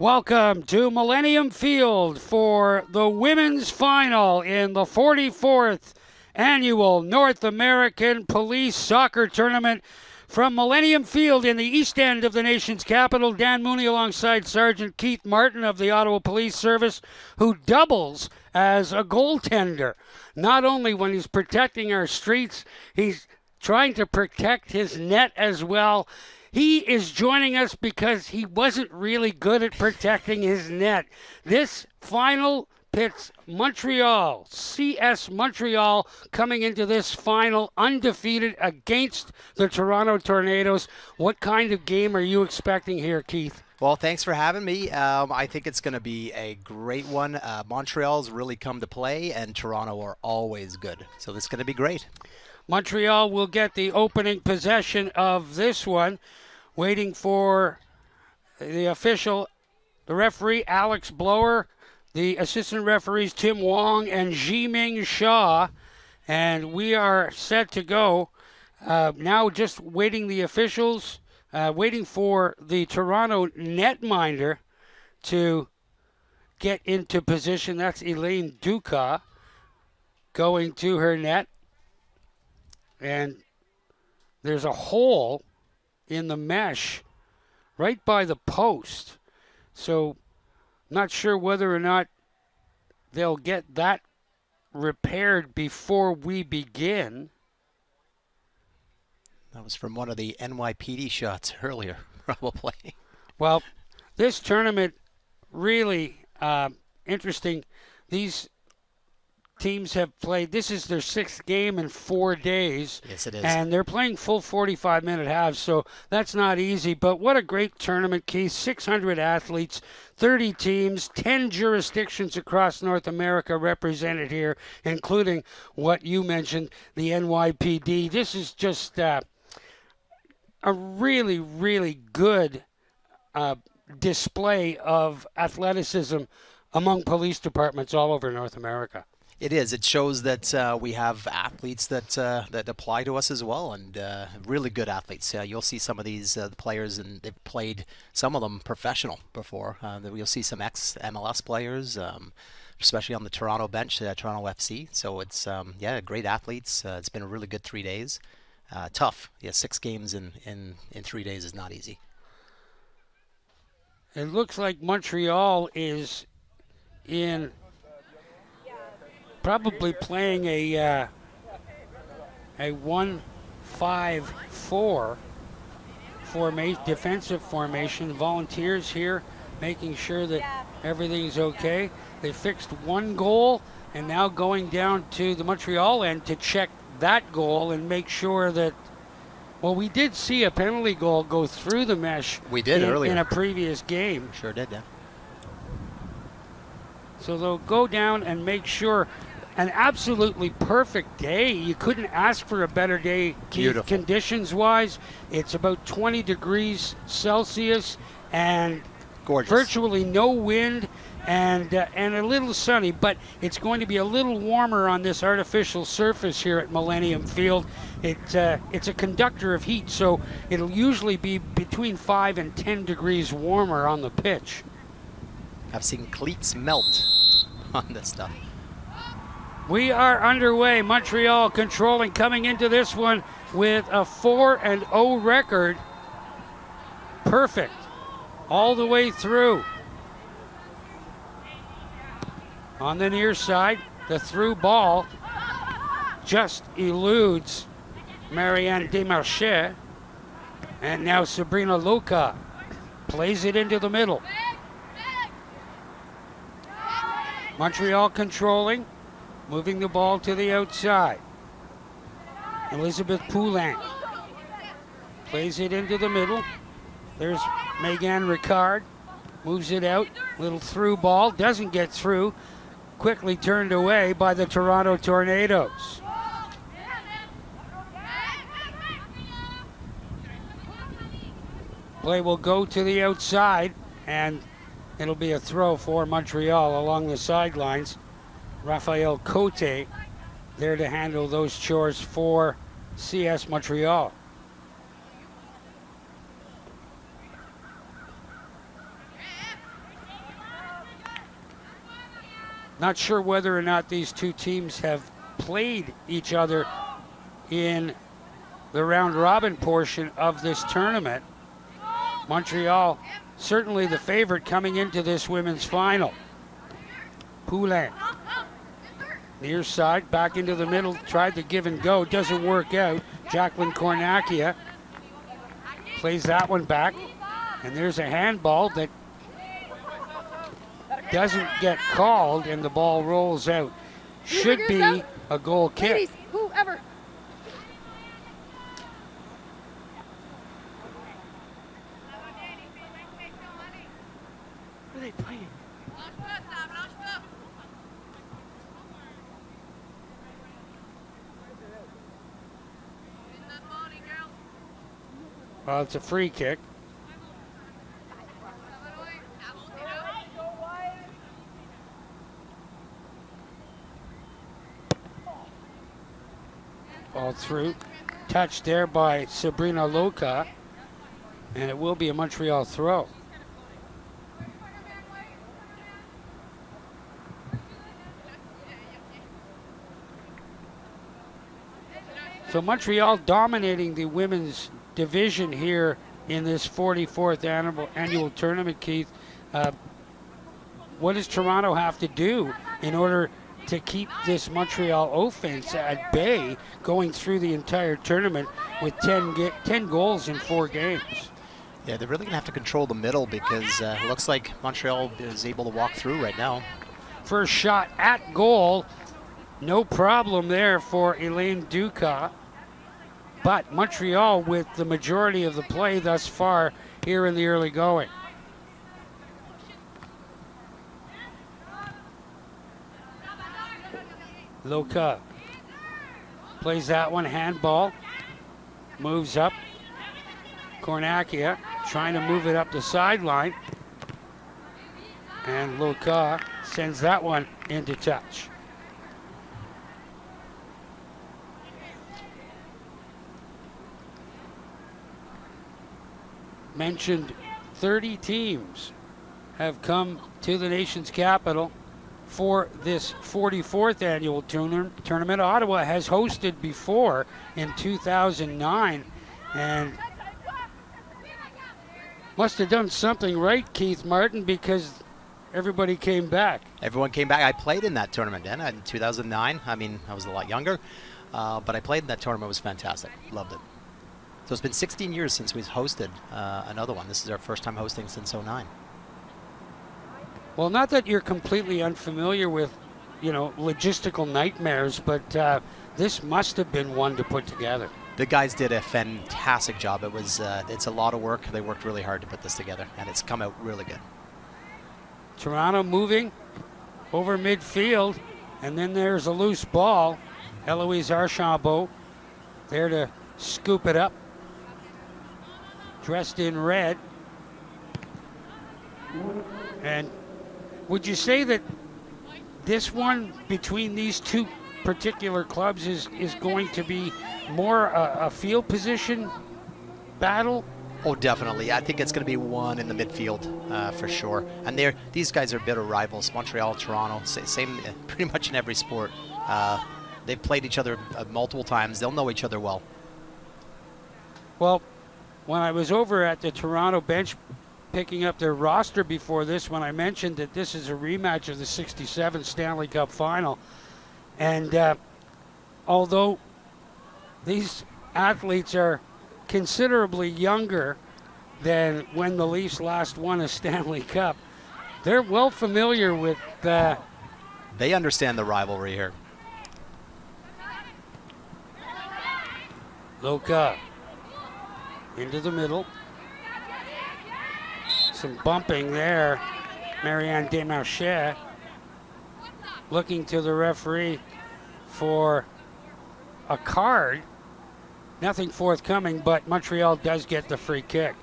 Welcome to Millennium Field for the women's final in the 44th annual North American Police Soccer Tournament from Millennium Field in the east end of the nation's capital. Dan Mooney alongside Sergeant Keith Martin of the Ottawa Police Service, who doubles as a goaltender. Not only when he's protecting our streets, he's trying to protect his net as well. He is joining us because he wasn't really good at protecting his net. This final pits Montreal, CS Montreal, coming into this final undefeated against the Toronto Tornadoes. What kind of game are you expecting here, Keith? Well, thanks for having me. I think it's going to be a great one. Montreal's really come to play, and Toronto are always good. So this is going to be great. Montreal will get the opening possession of this one. Waiting for the official, the referee, Alex Blower, the assistant referees, Tim Wong and Jiming Shaw. And we are set to go. Now just waiting the officials, waiting for the Toronto netminder to get into position. That's Elaine Duca going to her net. And there's a hole in the mesh right by the post. So not sure whether or not they'll get that repaired before we begin. That was from one of the NYPD shots earlier, probably. Well, this tournament really interesting. These teams have played, this is their 6th game in 4 days. Yes, it is. And they're playing full 45-minute halves, so that's not easy. But what a great tournament, Keith. 600 athletes, 30 teams, 10 jurisdictions across North America represented here, including what you mentioned, the NYPD. This is just a really, really good display of athleticism among police departments all over North America. It is. It shows that we have athletes that apply to us as well, and really good athletes. You'll see some of these players, and they've played, some of them professional before. You'll see some ex-MLS players, especially on the Toronto bench, Toronto FC. So it's, great athletes. It's been a really good 3 days. Tough. 6 games in 3 days is not easy. It looks like Montreal is in probably playing a 1-5-4 defensive formation. Volunteers here making sure that everything's okay. They fixed one goal and now going down to the Montreal end to check that goal and make sure that, well, we did see a penalty goal go through the mesh. We did earlier in a previous game. Sure did, yeah. So they'll go down and make sure. An absolutely perfect day. You couldn't ask for a better day, Keith, conditions-wise. It's about 20 degrees Celsius and gorgeous. Virtually no wind and a little sunny, but it's going to be a little warmer on this artificial surface here at Millennium Field. It's a conductor of heat, so it'll usually be between 5 and 10 degrees warmer on the pitch. I've seen cleats melt on this stuff. We are underway. Montreal controlling, coming into this one with a 4-0 record. Perfect all the way through. On the near side, the through ball just eludes Marianne Desmarchais. And now Sabrina Luca plays it into the middle. Montreal controlling. Moving the ball to the outside. Elizabeth Poulin plays it into the middle. There's Megan Ricard. Moves it out. Little through ball. Doesn't get through. Quickly turned away by the Toronto Tornadoes. Play will go to the outside, and it'll be a throw for Montreal along the sidelines. Raphael Cote there to handle those chores for CS Montreal. Not sure whether or not these two teams have played each other in the round robin portion of this tournament. Montreal certainly the favorite coming into this women's final. Poulin, near side, back into the middle, tried to give and go, doesn't work out. Jacqueline Cornacchia plays that one back, and there's a handball that doesn't get called, and the ball rolls out. Should be a goal kick. Ladies, whoever. What are they playing? Well, it's a free kick. Ball through. Touched there by Sabrina Loka. And it will be a Montreal throw. So Montreal dominating the women's division here in this 44th annual tournament, Keith. What does Toronto have to do in order to keep this Montreal offense at bay going through the entire tournament with 10 goals in 4 games? Yeah, they're really going to have to control the middle because it looks like Montreal is able to walk through right now. First shot at goal, no problem there for Elaine Duca. But Montreal with the majority of the play thus far here in the early going. Loka plays that one, handball, moves up. Cornacchia trying to move it up the sideline. And Loka sends that one into touch. Mentioned 30 teams have come to the nation's capital for this 44th annual tournament. Ottawa has hosted before in 2009 and must have done something right, Keith Martin, because everybody came back. Everyone came back. I played in that tournament then in 2009. I mean, I was a lot younger, but I played in that tournament. It was fantastic. Loved it. So it's been 16 years since we've hosted another one. This is our first time hosting since '09. Well, not that you're completely unfamiliar with, logistical nightmares, but this must have been one to put together. The guys did a fantastic job. It's a lot of work. They worked really hard to put this together, and it's come out really good. Toronto moving over midfield, and then there's a loose ball. Eloise Archambault there to scoop it up. Dressed in red. And would you say that this one between these two particular clubs is going to be more a field position battle? Oh, definitely. I think it's going to be one in the midfield for sure. And these guys are bitter rivals. Montreal, Toronto, same pretty much in every sport. They've played each other multiple times. They'll know each other well. Well, when I was over at the Toronto bench picking up their roster before this, when I mentioned that this is a rematch of the '67 Stanley Cup Final, and although these athletes are considerably younger than when the Leafs last won a Stanley Cup, they're well familiar with They understand the rivalry here. Loka into the middle. Some bumping there. Marianne Desmarchais looking to the referee for a card. Nothing forthcoming, but Montreal does get the free kick.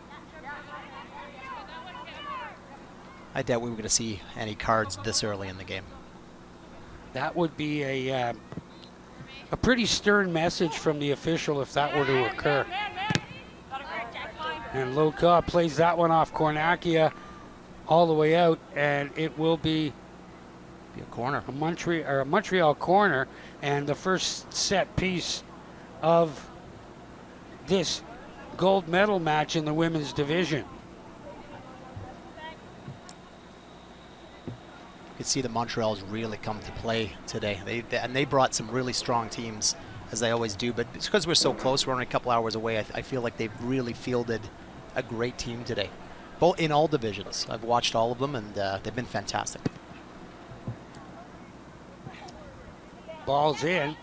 I doubt we were going to see any cards this early in the game. That would be a pretty stern message from the official if that were to occur. And Loka plays that one off Cornacchia all the way out, and it will be Be a corner. A Montreal corner, and the first set piece of this gold medal match in the women's division. You can see the Montreal's really come to play today. They brought some really strong teams, as they always do, but it's because we're so close, we're only a couple hours away. I feel like they've really fielded a great team today, both in all divisions. I've watched all of them, and they've been fantastic. Ball's in,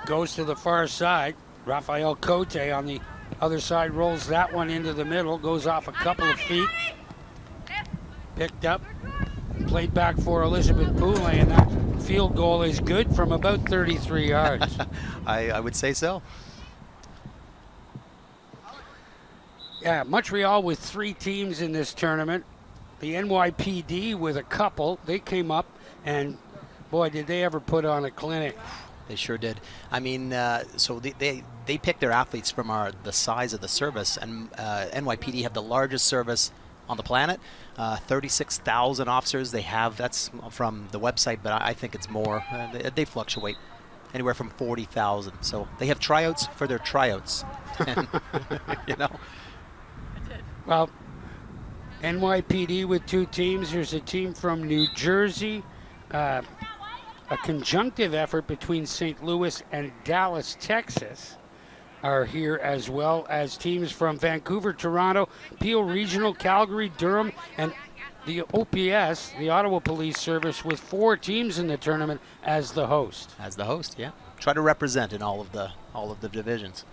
goes to the far side. Rafael Cote on the other side rolls that one into the middle, goes off a couple of feet, picked up, played back for Elizabeth Poulin, and that field goal is good from about 33 yards. I would say so. Yeah, Montreal with 3 teams in this tournament. The NYPD with a couple. They came up, and boy, did they ever put on a clinic. They sure did. I mean, so they picked their athletes from the size of the service, and NYPD have the largest service on the planet. 36,000 officers they have. That's from the website, but I think it's more. They fluctuate anywhere from 40,000. So they have tryouts for their tryouts. You know. Well, NYPD with 2 teams. There's a team from New Jersey. A conjunctive effort between St. Louis and Dallas, Texas are here, as well as teams from Vancouver, Toronto, Peel Regional, Calgary, Durham, and the OPS, the Ottawa Police Service, with 4 teams in the tournament as the host. As the host, yeah. Try to represent in all of the divisions.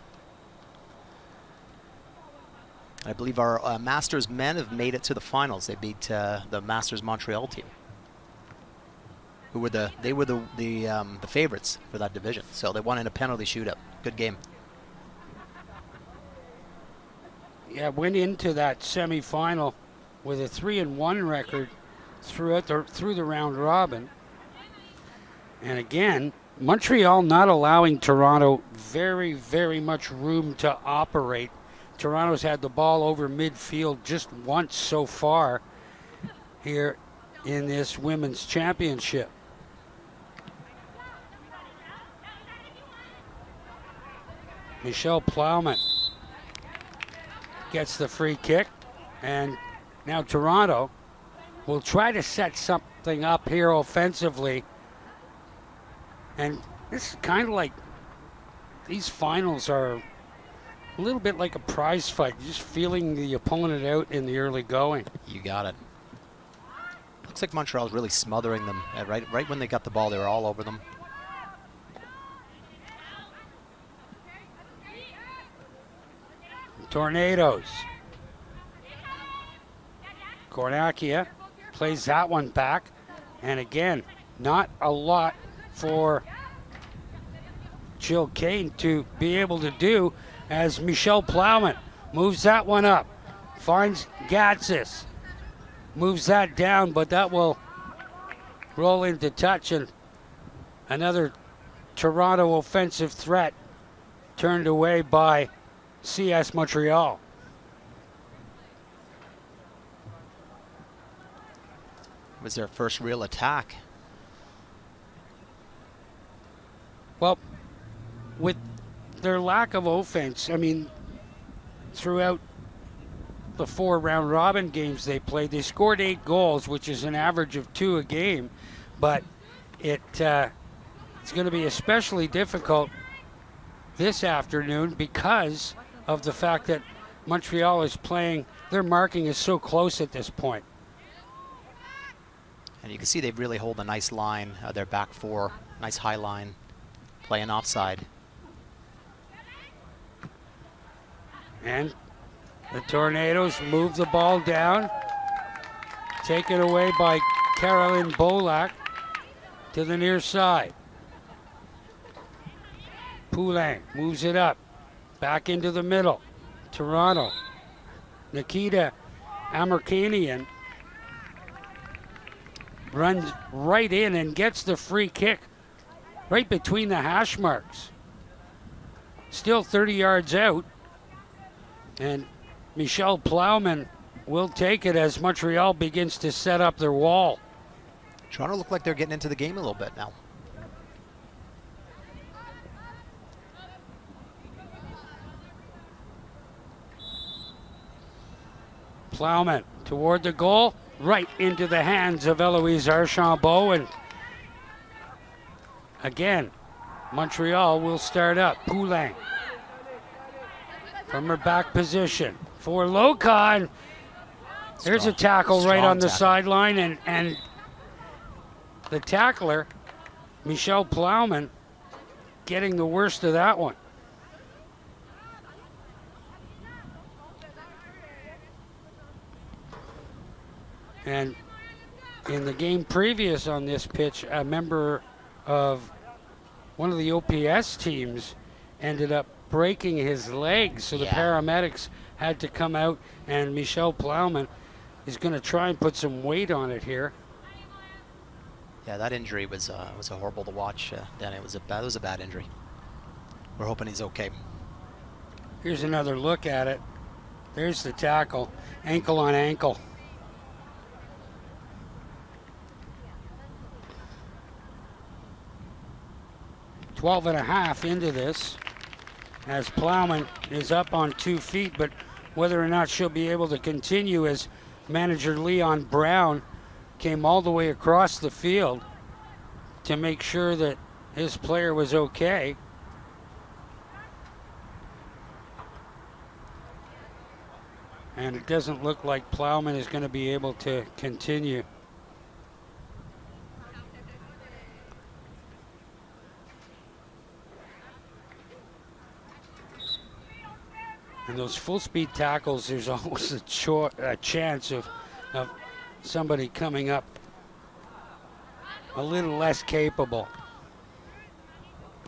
I believe our Masters men have made it to the finals. They beat the Masters Montreal team, who were the favorites for that division. So they won in a penalty shootout. Good game. Yeah, went into that semifinal with a 3-1 record through the round robin. And again, Montreal not allowing Toronto very, very much room to operate. Toronto's had the ball over midfield just once so far here in this women's championship. Michelle Plowman gets the free kick, and now Toronto will try to set something up here offensively. And this is kind of like, these finals are a little bit like a prize fight, just feeling the opponent out in the early going. You got it. Looks like Montreal's really smothering them. Right when they got the ball, they were all over them. Tornadoes. Kornakia plays that one back. And again, not a lot for Jill Kane to be able to do, as Michelle Plowman moves that one up. Finds Gatsis. Moves that down, but that will roll into touch, and another Toronto offensive threat turned away by CS Montreal. It was their first real attack. Well, with their lack of offense, I mean, throughout the 4 round robin games they played, they scored 8 goals, which is an average of 2 a game, but it's going to be especially difficult this afternoon because of the fact that Montreal is playing, their marking is so close at this point. And you can see they really hold a nice line, their back 4, nice high line, playing offside. And the Tornadoes move the ball down, taken away by Carolyn Bolak to the near side. Poulin moves it up, back into the middle. Toronto. Nikita Amerkanian runs right in and gets the free kick right between the hash marks. Still 30 yards out. And Michelle Plowman will take it as Montreal begins to set up their wall. Toronto look like they're getting into the game a little bit now. Plowman toward the goal, right into the hands of Eloise Archambault, and again, Montreal will start up. Poulin from her back position for Loka. There's a tackle right on the sideline, and the tackler, Michelle Plowman, getting the worst of that one. And in the game previous on this pitch, a member of one of the OPS teams ended up breaking his leg, so the paramedics had to come out, and Michelle Plowman is going to try and put some weight on it here. Yeah, that injury was horrible to watch. Danny, it was a bad injury. We're hoping he's okay. Here's another look at it. There's the tackle, ankle on ankle. Twelve and a half into this, as Plowman is up on 2 feet, but whether or not she'll be able to continue, as manager Leon Brown came all the way across the field to make sure that his player was okay. And it doesn't look like Plowman is going to be able to continue. And those full-speed tackles, there's always a chance of somebody coming up a little less capable.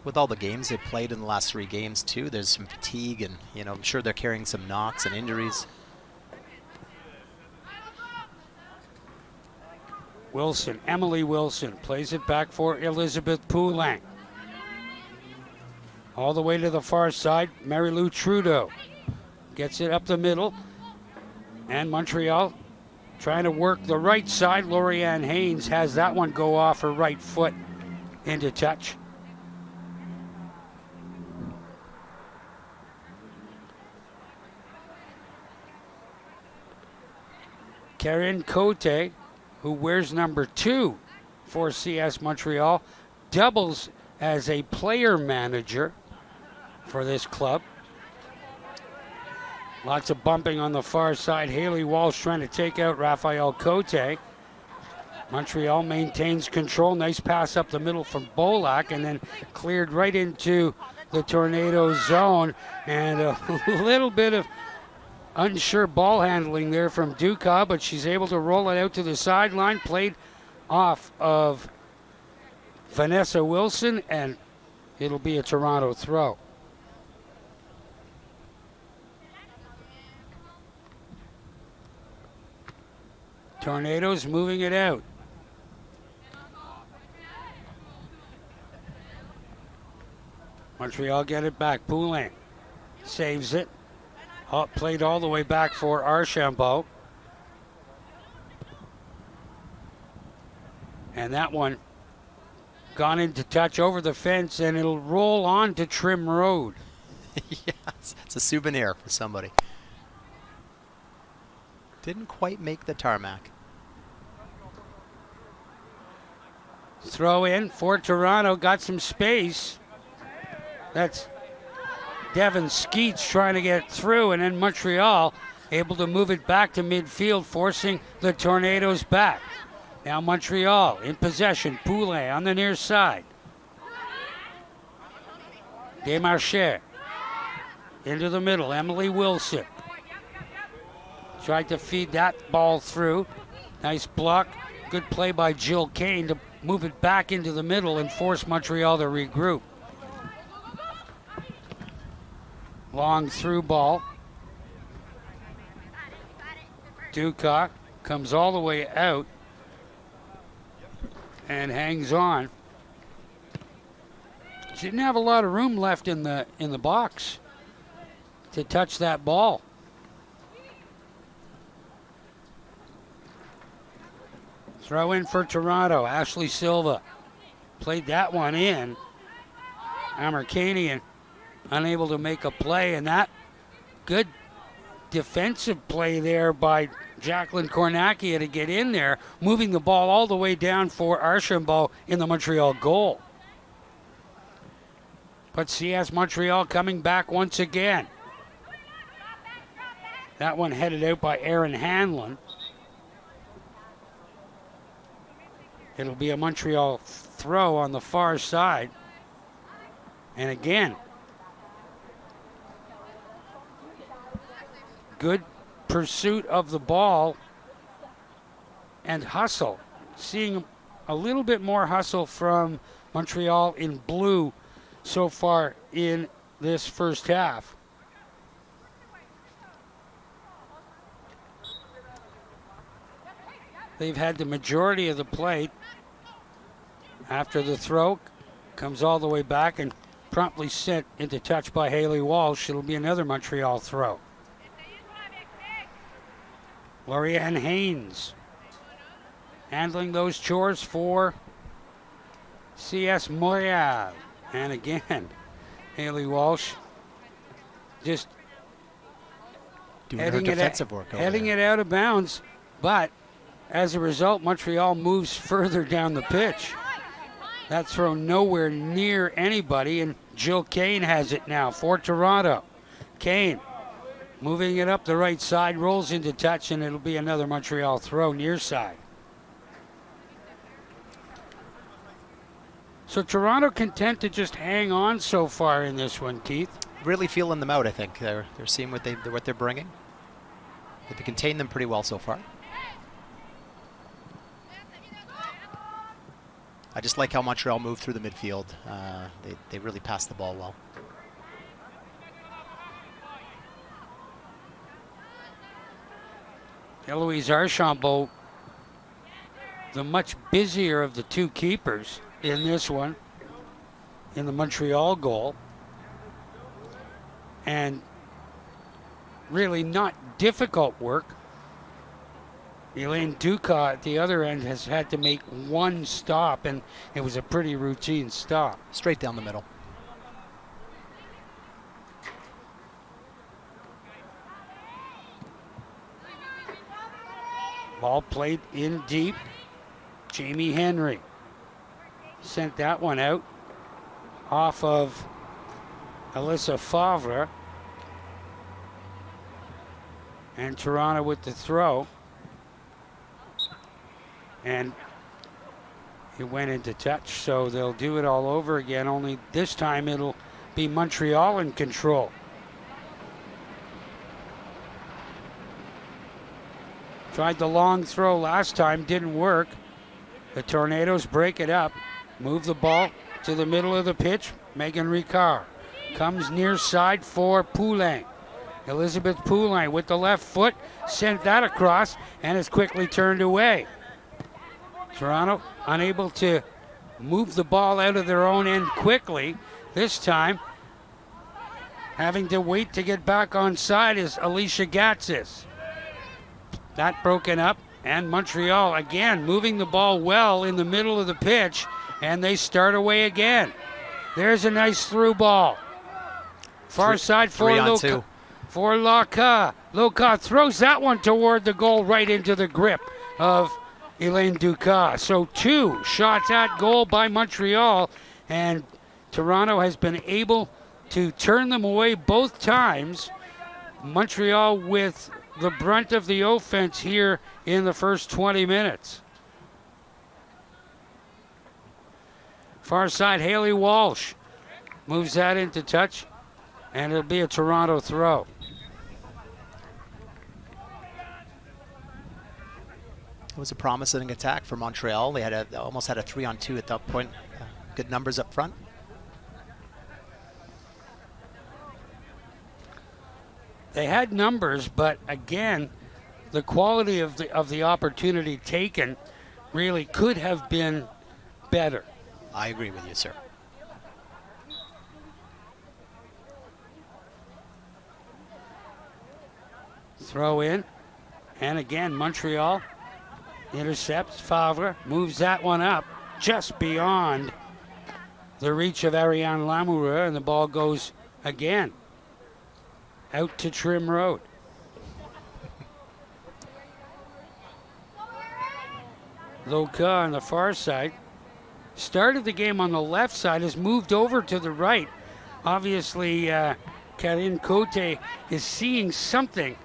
With all the games they've played in the last 3 games too, there's some fatigue, and I'm sure they're carrying some knocks and injuries. Wilson, Emily Wilson, plays it back for Elizabeth Poulin. All the way to the far side, Mary Lou Trudeau gets it up the middle, and Montreal trying to work the right side. Lorianne Haynes has that one go off her right foot into touch. Karen Cote, who wears number 2 for CS Montreal, doubles as a player manager for this club. Lots of bumping on the far side. Haley Walsh trying to take out Raphael Cote. Montreal maintains control. Nice pass up the middle from Bolak, and then cleared right into the tornado zone. And a little bit of unsure ball handling there from Duca, but she's able to roll it out to the sideline. Played off of Vanessa Wilson, and it'll be a Toronto throw. Tornadoes moving it out. Montreal get it back. Poulin saves it. Played all the way back for Archambault. And that one gone into touch over the fence, and it'll roll on to Trim Road. Yeah, it's a souvenir for somebody. Didn't quite make the tarmac. Throw in for Toronto, got some space. That's Devin Skeets trying to get through, and then Montreal able to move it back to midfield, forcing the Tornadoes back. Now Montreal in possession. Poulin on the near side. Desmarchais into the middle. Emily Wilson tried to feed that ball through. Nice block. Good play by Jill Kane to move it back into the middle and force Montreal to regroup. Long through ball. Ducock comes all the way out and hangs on. She didn't have a lot of room left in the box to touch that ball. Throw in for Toronto. Ashley Silva played that one in. Amerkanian unable to make a play, and that good defensive play there by Jacqueline Kornakia to get in there, moving the ball all the way down for Archambault in the Montreal goal. But CS Montreal coming back once again. That one headed out by Aaron Hanlon. It'll be a Montreal throw on the far side. And again, good pursuit of the ball and hustle. Seeing a little bit more hustle from Montreal in blue so far in this first half. They've had the majority of the play. After the throw, comes all the way back and promptly sent into touch by Haley Walsh. It'll be another Montreal throw. Lorianne Haynes handling those chores for CS Montreal. And again, Haley Walsh just doing her defensive work over heading there. it out of bounds. But as a result, Montreal moves further down the pitch. That throw nowhere near anybody, and Jill Kane has it now for Toronto. Kane moving it up the right side, rolls into touch, and it'll be another Montreal throw near side. So Toronto content to just hang on so far in this one, Keith. Really feeling them out, I think. They're seeing what they're bringing. They've contained them pretty well so far. I just like how Montreal moved through the midfield. They really passed the ball well. Eloise Archambault, the much busier of the two keepers in this one, in the Montreal goal. And really not difficult work. Elaine Ducat at the other end has had to make one stop, and it was a pretty routine stop. Straight down the middle. Ball played in deep. Jamie Henry sent that one out off of Alyssa Favre. And Toronto with the throw. And it went into touch, so they'll do it all over again, only this time it'll be Montreal in control. Tried the long throw last time, didn't work. The Tornadoes break it up, move the ball to the middle of the pitch. Megan Ricard comes near side for Poulain. Elizabeth Poulain with the left foot, sent that across, and is quickly turned away. Toronto unable to move the ball out of their own end quickly. This time, having to wait to get back on side is Alicia Gatsis. That broken up, and Montreal again moving the ball well in the middle of the pitch, and they start away again. There's a nice through ball. Far side for Loca. For Loca. Loca throws that one toward the goal, right into the grip of Elaine Ducat. So 2 shots at goal by Montreal, and Toronto has been able to turn them away both times. Montreal with the brunt of the offense here in the first 20 minutes. Far side, Haley Walsh moves that into touch, and it'll be a Toronto throw. It was a promising attack for Montreal. They had almost had a 3-on-2 at that point. Good numbers up front. They had numbers, but again, the quality of the opportunity taken really could have been better. I agree with you, sir. Throw in, and again, Montreal intercepts. Favre moves that one up just beyond the reach of Ariane Lamoureux, and the ball goes again out to Trim Road. Loka on the far side. Started the game on the left side, has moved over to the right. Obviously, Karine Cote is seeing something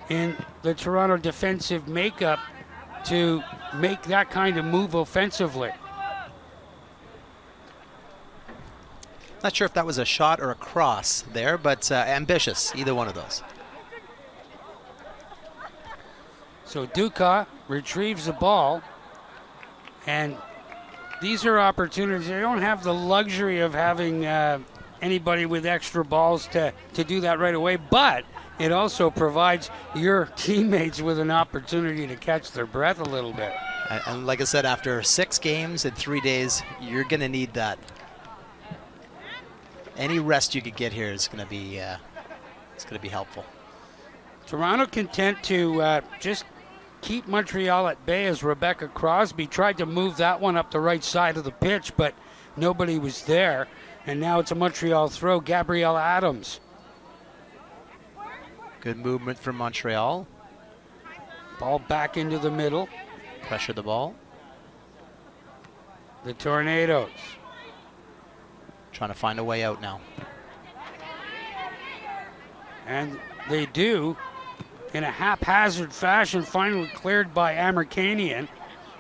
in the Toronto defensive makeup to make that kind of move offensively. Not sure if that was a shot or a cross there, but ambitious, either one of those. So Duca retrieves the ball, and these are opportunities. They don't have the luxury of having anybody with extra balls to do that right away, but it also provides your teammates with an opportunity to catch their breath a little bit. And like I said, after 6 games in 3 days, you're going to need that. Any rest you could get here is going to be helpful. Toronto content to just keep Montreal at bay as Rebecca Crosby tried to move that one up the right side of the pitch, but nobody was there. And now it's a Montreal throw. Gabrielle Adams. Good movement from Montreal. Ball back into the middle. Pressure the ball. The Tornadoes trying to find a way out now. And they do in a haphazard fashion, finally cleared by Amerkanian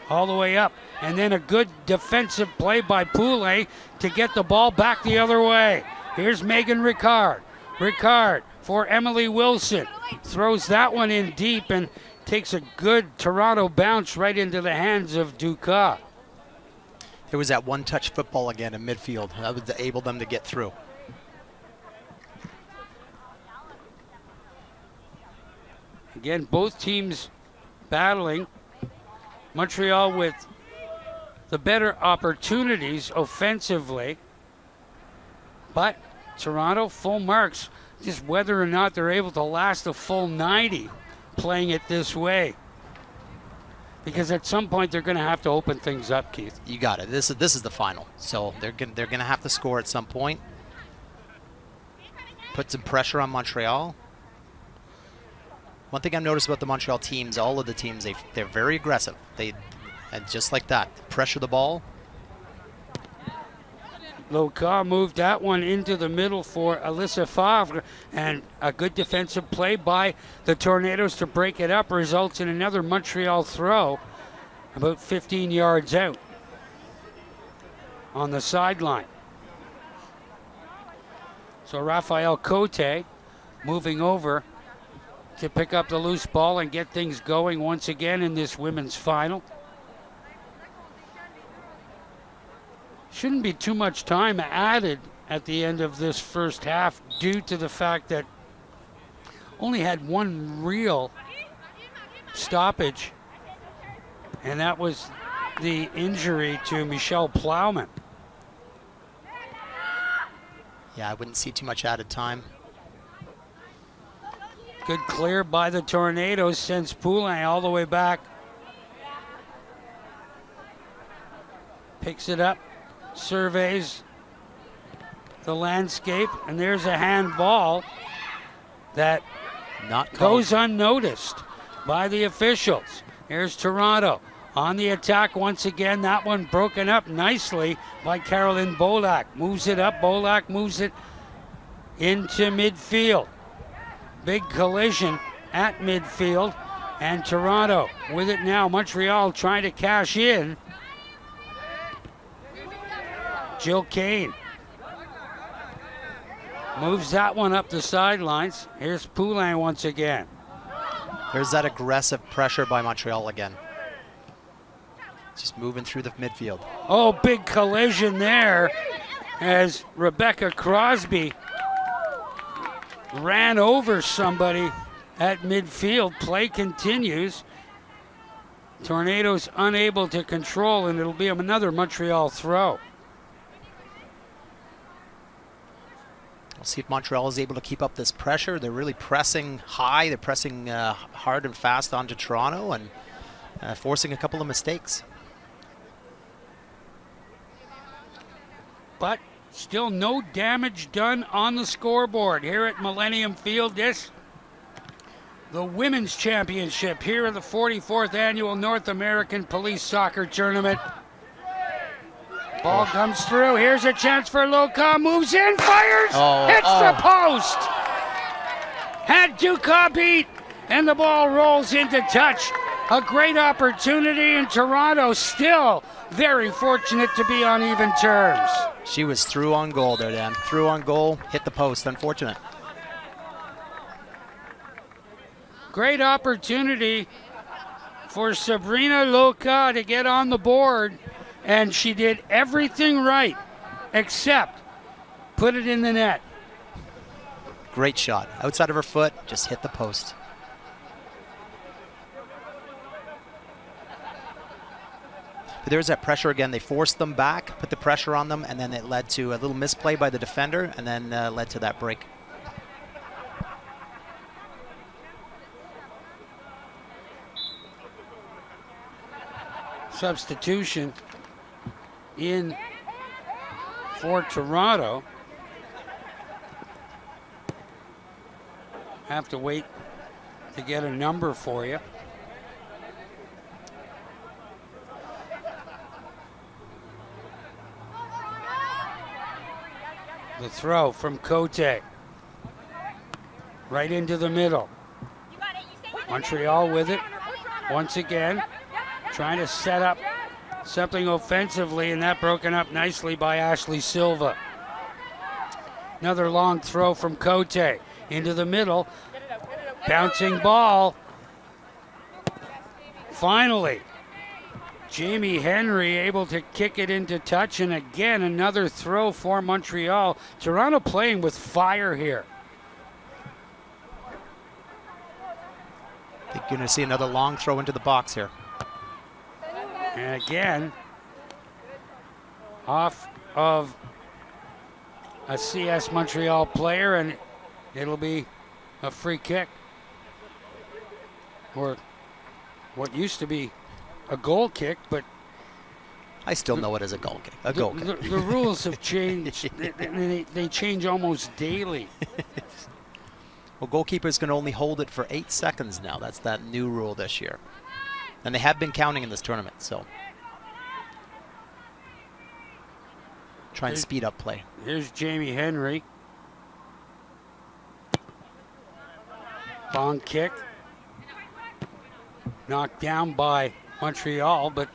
all the way up. And then a good defensive play by Poulet to get the ball back the other way. Here's Megan Ricard. Ricard for Emily Wilson. Throws that one in deep and takes a good Toronto bounce right into the hands of Duca. There was that one-touch football again in midfield. That would enable them to get through. Again, both teams battling. Montreal with the better opportunities offensively. But Toronto, full marks. Just whether or not they're able to last a full 90 playing it this way. Because at some point they're going to have to open things up, Keith. You got it. This is the final, so they're gonna have to score at some point. Put some pressure on Montreal. One thing I've noticed about the Montreal teams, all of the teams, they're very aggressive. And just like that, pressure the ball. Loka moved that one into the middle for Alyssa Favre, and a good defensive play by the Tornadoes to break it up results in another Montreal throw about 15 yards out on the sideline. So Raphael Cote moving over to pick up the loose ball and get things going once again in this women's final. Shouldn't be too much time added at the end of this first half due to the fact that only had one real stoppage, and that was the injury to Michelle Plowman. Yeah, I wouldn't see too much added time. Good clear by the Tornadoes, sends Poulin all the way back. Picks it up, surveys the landscape, and there's a handball that goes unnoticed by the officials. Here's Toronto on the attack once again. That one broken up nicely by Caroline Bolak. Moves it up, Bolak moves it into midfield. Big collision at midfield, and Toronto with it now. Montreal trying to cash in. Jill Kane moves that one up the sidelines. Here's Poulin once again. There's that aggressive pressure by Montreal again. Just moving through the midfield. Oh, big collision there as Rebecca Crosby ran over somebody at midfield. Play continues. Tornadoes unable to control, and it'll be another Montreal throw. We'll see if Montreal is able to keep up this pressure. They're really pressing high. They're pressing hard and fast onto Toronto, and forcing a couple of mistakes. But still no damage done on the scoreboard here at Millennium Field. This, the Women's Championship here at the 44th Annual North American Police Soccer Tournament. Ball comes through. Here's a chance for Loka. Moves in, fires, hits the post. Had Dukas beat, and the ball rolls into touch. A great opportunity, and Toronto still very fortunate to be on even terms. She was through on goal there, Dan. Through on goal, hit the post. Unfortunate. Great opportunity for Sabrina Loka to get on the board, and she did everything right except put it in the net. Great shot. Outside of her foot, just hit the post. But there's that pressure again. They forced them back, put the pressure on them, and then it led to a little misplay by the defender, and then led to that break. Substitution in for Toronto. Have to wait to get a number for you. The throw from Cote. Right into the middle. Montreal with it once again. Trying to set up something offensively, and that broken up nicely by Ashley Silva. Another long throw from Cote into the middle. Bouncing ball. Finally, Jamie Henry able to kick it into touch, and again another throw for Montreal. Toronto playing with fire here. I think you're going to see another long throw into the box here. And again, off of a CS Montreal player, and it'll be a free kick. Or what used to be a goal kick, but I still know it as a goal kick. A goal kick. The rules have changed. They change almost daily. Well, goalkeepers can only hold it for 8 seconds now. That's that new rule this year. And they have been counting in this tournament, so try and speed up play. Here's Jamie Henry. Long kick. Knocked down by Montreal, but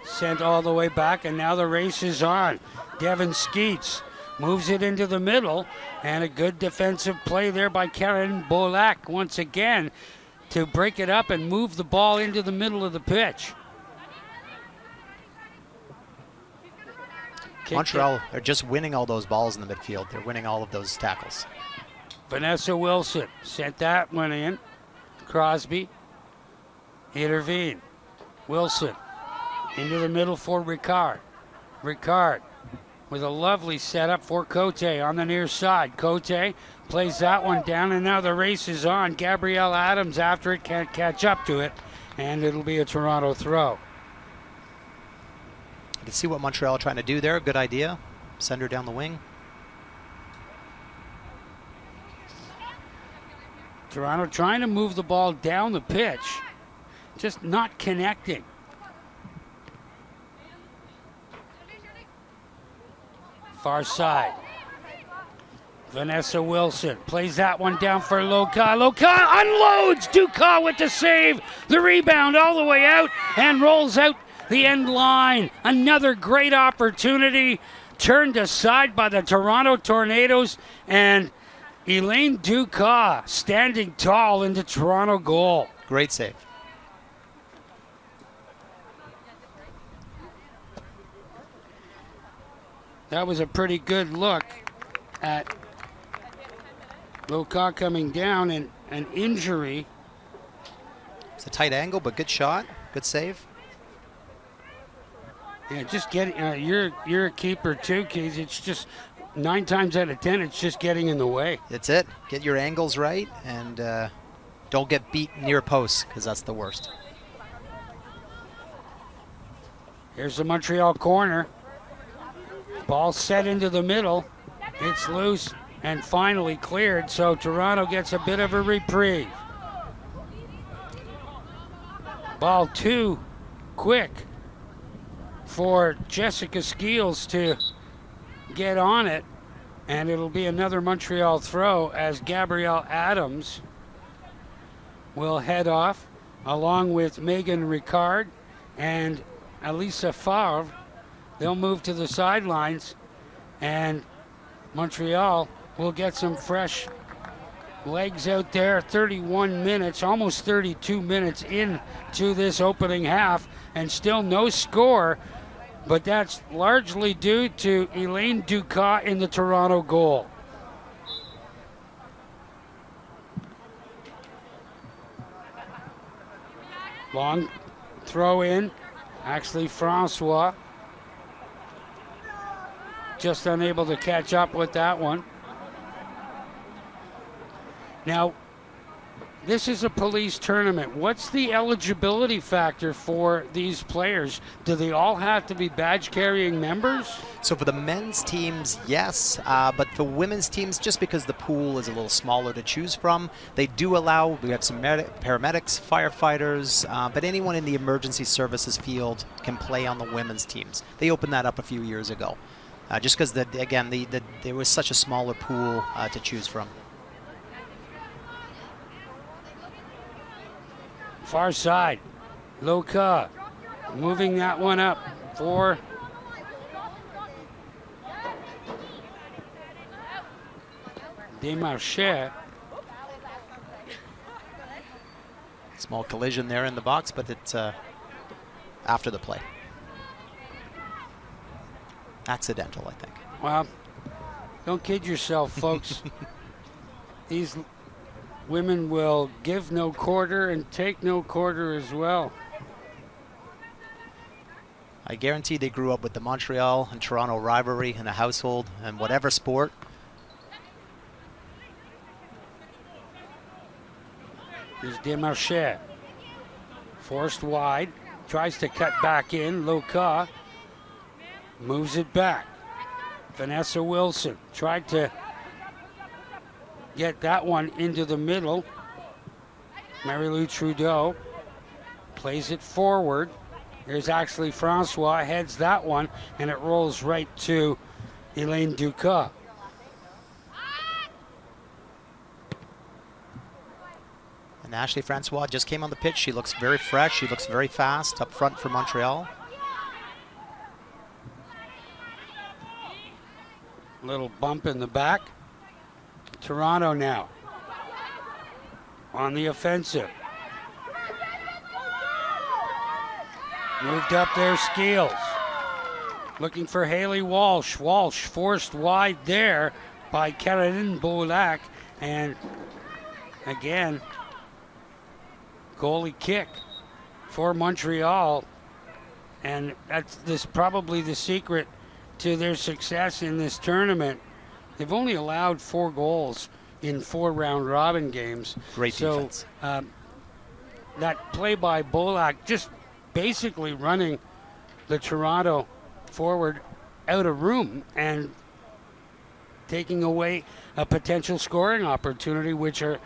sent all the way back, and now the race is on. Devin Skeets moves it into the middle, and a good defensive play there by Karen Bolak once again to break it up and move the ball into the middle of the pitch. Montreal are just winning all those balls in the midfield. They're winning all of those tackles. Vanessa Wilson sent that one in. Crosby intervened. Wilson into the middle for Ricard. Ricard with a lovely setup for Cote on the near side. Cote plays that one down, and now the race is on. Gabrielle Adams after it, can't catch up to it, and it'll be a Toronto throw. You can see what Montreal are trying to do there. Good idea. Send her down the wing. Toronto trying to move the ball down the pitch, just not connecting. Far side. Vanessa Wilson plays that one down for Loka. Loka unloads. Dukas with the save. The rebound all the way out and rolls out the end line. Another great opportunity turned aside by the Toronto Tornadoes, and Elaine Dukas standing tall in the Toronto goal. Great save. That was a pretty good look at Loka coming down, and an injury. It's a tight angle, but good shot. Good save. Yeah, just getting. You're a keeper too, Keys. It's just 9 times out of 10, it's just getting in the way. That's it. Get your angles right, and don't get beat near posts, because that's the worst. Here's the Montreal corner. Ball set into the middle. It's loose and finally cleared, so Toronto gets a bit of a reprieve. Ball too quick for Jessica Skeels to get on it, and it'll be another Montreal throw as Gabrielle Adams will head off along with Megan Ricard and Elisa Favre. They'll move to the sidelines, and Montreal will get some fresh legs out there. 31 minutes, almost 32 minutes into this opening half, and still no score, but that's largely due to Elaine Ducat in the Toronto goal. Long throw in, actually Francois just unable to catch up with that one. Now, this is a police tournament. What's the eligibility factor for these players? Do they all have to be badge-carrying members? So for the men's teams, yes, but for women's teams, just because the pool is a little smaller to choose from, they do allow, we have some paramedics, firefighters, but anyone in the emergency services field can play on the women's teams. They opened that up a few years ago, just because, again, there was such a smaller pool to choose from. Far side, Loka moving that one up for Desmarchais. Small collision there in the box, but it's after the play. Accidental, I think. Well, don't kid yourself, folks. These women will give no quarter and take no quarter as well. I guarantee they grew up with the Montreal and Toronto rivalry in a household and whatever sport. Here's Desmarchais. Forced wide. Tries to cut back in. Loka moves it back. Vanessa Wilson tried to get that one into the middle. Mary-Lou Trudeau plays it forward. There's actually Francois, heads that one, and it rolls right to Elaine Ducat. And Ashley Francois just came on the pitch. She looks very fresh. She looks very fast up front for Montreal. Little bump in the back. Toronto now on the offensive. Moved up their skills. Looking for Haley Walsh. Walsh forced wide there by Caroline Bolak. And again, goalie kick for Montreal. And that's probably the secret to their success in this tournament. They've only allowed 4 goals in 4 round-robin games. Great defense. That play by Bolak just basically running the Toronto forward out of room and taking away a potential scoring opportunity, which are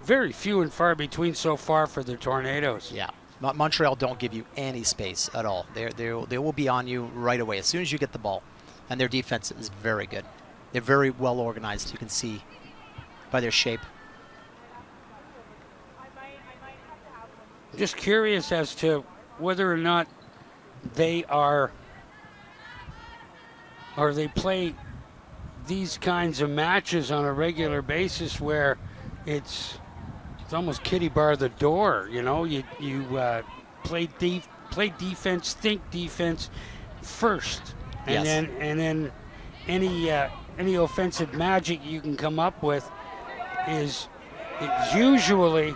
very few and far between so far for the Tornadoes. Yeah. Montreal don't give you any space at all. They will be on you right away as soon as you get the ball. And their defense is very good. They're very well organized, you can see by their shape. Just curious as to whether or not they are, or they play these kinds of matches on a regular basis where it's almost kiddie bar the door, you know. You play defense, think defense first, and yes. then any offensive magic you can come up with is usually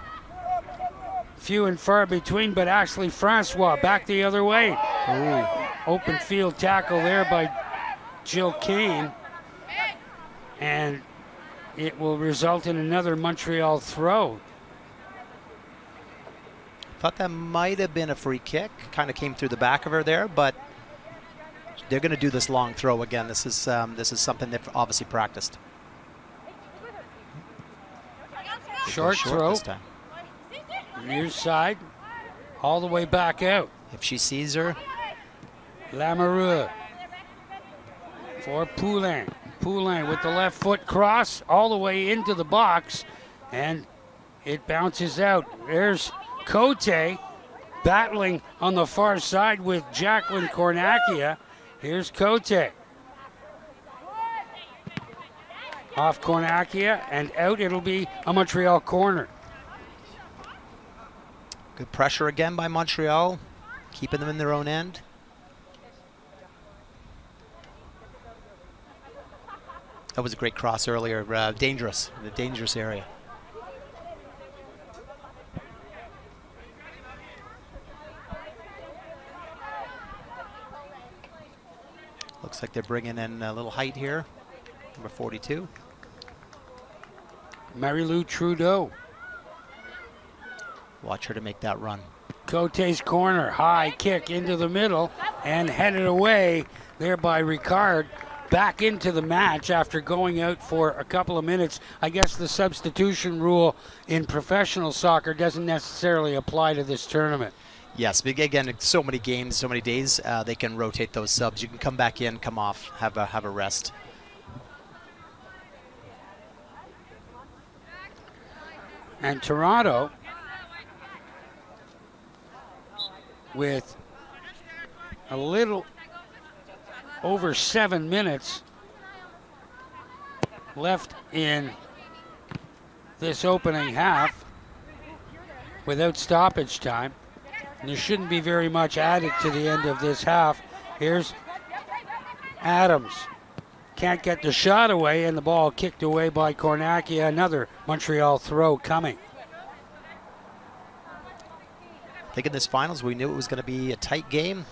few and far between, but actually Francois back the other way. Ooh. Open field tackle there by Jill Kane, and it will result in another Montreal throw. Thought that might have been a free kick. Kind of came through the back of her there, but They're going to do this long throw again. This is something they've obviously practiced. Short throw. This time. Near side, all the way back out. If she sees her. Lamoureux for Poulin. Poulin with the left foot cross all the way into the box, and it bounces out. There's Cote battling on the far side with Jacqueline Cornacchia. Here's Cote. Off Cornacchia and out. It'll be a Montreal corner. Good pressure again by Montreal, keeping them in their own end. That was a great cross earlier. Dangerous, in the dangerous area. Looks like they're bringing in a little height here. Number 42. Marie-Lou Trudeau. Watch her to make that run. Cote's corner, high kick into the middle and headed away there by Ricard. Back into the match after going out for a couple of minutes. I guess the substitution rule in professional soccer doesn't necessarily apply to this tournament. Yes, but again, so many games, so many days, they can rotate those subs. You can come back in, come off, have a rest. And Toronto, with a little over 7 minutes left in this opening half without stoppage time. And there shouldn't be very much added to the end of this half. Here's Adams. Can't get the shot away, and the ball kicked away by Cornacchia. Another Montreal throw coming. I think in this finals, we knew it was going to be a tight game.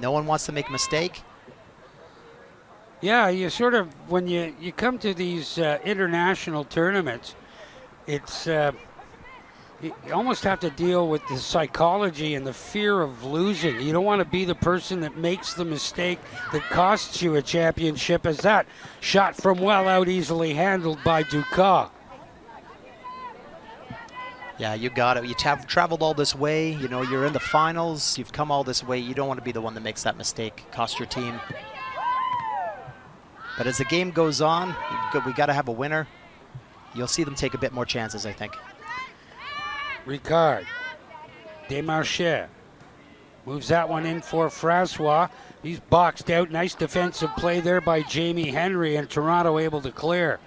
No one wants to make a mistake. Yeah, you sort of, when you come to these international tournaments, it's you almost have to deal with the psychology and the fear of losing. You don't want to be the person that makes the mistake that costs you a championship, as that shot from well out easily handled by Dukas. Yeah, you got it. You traveled all this way. You know, you're in the finals. You've come all this way. You don't want to be the one that makes that mistake, cost your team. But as the game goes on, we got to have a winner. You'll see them take a bit more chances, I think. Ricard. Desmarchais moves that one in for Francois. He's boxed out. Nice defensive play there by Jamie Henry, and Toronto able to clear.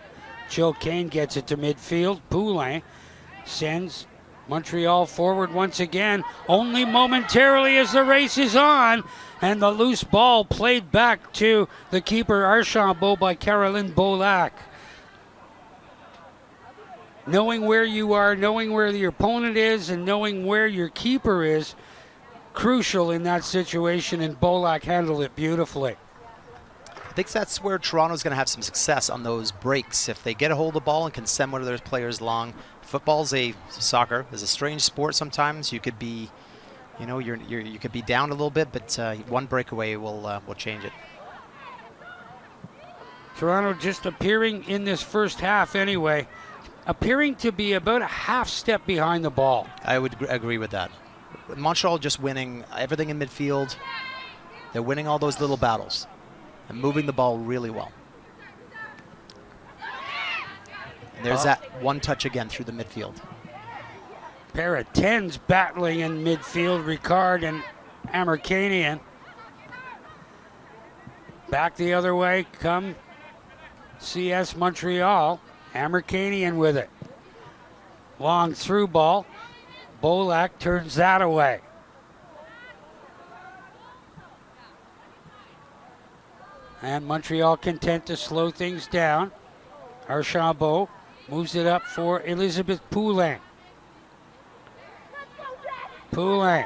Jill Kane gets it to midfield. Poulin sends Montreal forward once again, only momentarily as the race is on, and the loose ball played back to the keeper Archambault by Caroline Bolac. Knowing where you are, knowing where the opponent is, and knowing where your keeper is, crucial in that situation, and Bolac handled it beautifully. I think that's where Toronto's going to have some success on those breaks. If they get a hold of the ball and can send one of their players long. Soccer is a strange sport sometimes. You could be, you know, you could be down a little bit, but one breakaway will change it. Toronto just appearing in this first half anyway, appearing to be about a half step behind the ball. I would agree with that. Montreal just winning everything in midfield. They're winning all those little battles and moving the ball really well. And there's that one touch again through the midfield. Pair of 10s battling in midfield, Ricard and Amerkanian. Back the other way come CS Montreal. Amerkanian with it. Long through ball. Bolac turns that away. And Montreal content to slow things down. Archambault moves it up for Elizabeth Poulin. Poulin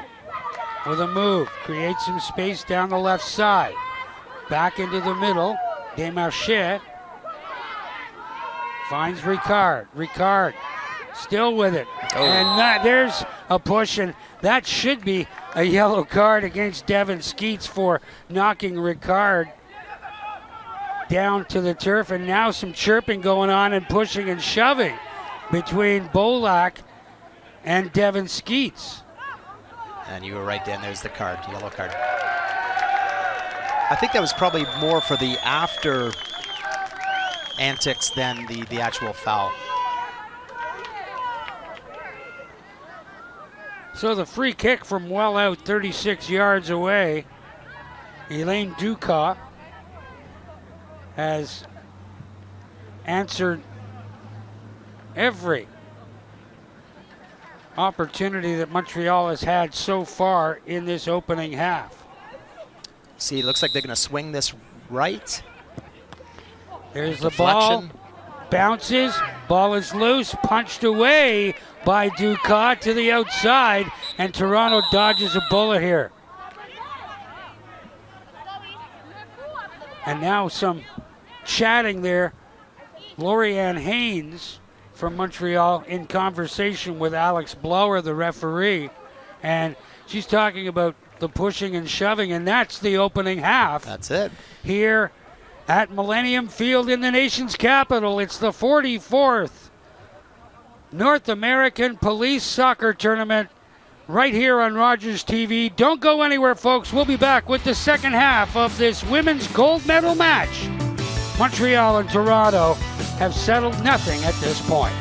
with a move, creates some space down the left side. Back into the middle, Desmarchais finds Ricard. Ricard Still with it. Oh. And there's a push, and that should be a yellow card against Devin Skeets for knocking Ricard down to the turf. And now some chirping going on and pushing and shoving between Bolak and Devin Skeets. And you were right, Dan. There's the card, yellow card. I think that was probably more for the after antics than the actual foul. So the free kick from well out 36 yards away. Elaine Dukas has answered every opportunity that Montreal has had so far in this opening half. See, it looks like they're going to swing this right. There's the ball. Deflection. Bounces. Ball is loose. Punched away by Dukas to the outside. And Toronto dodges a bullet here. And now some chatting there. Lorianne Haynes from Montreal in conversation with Alex Blower, the referee. And she's talking about the pushing and shoving, and that's the opening half. That's it. Here at Millennium Field in the nation's capital. It's the 44th North American Police Soccer Tournament right here on Rogers TV. Don't go anywhere, folks. We'll be back with the second half of this women's gold medal match. Montreal and Toronto have settled nothing at this point.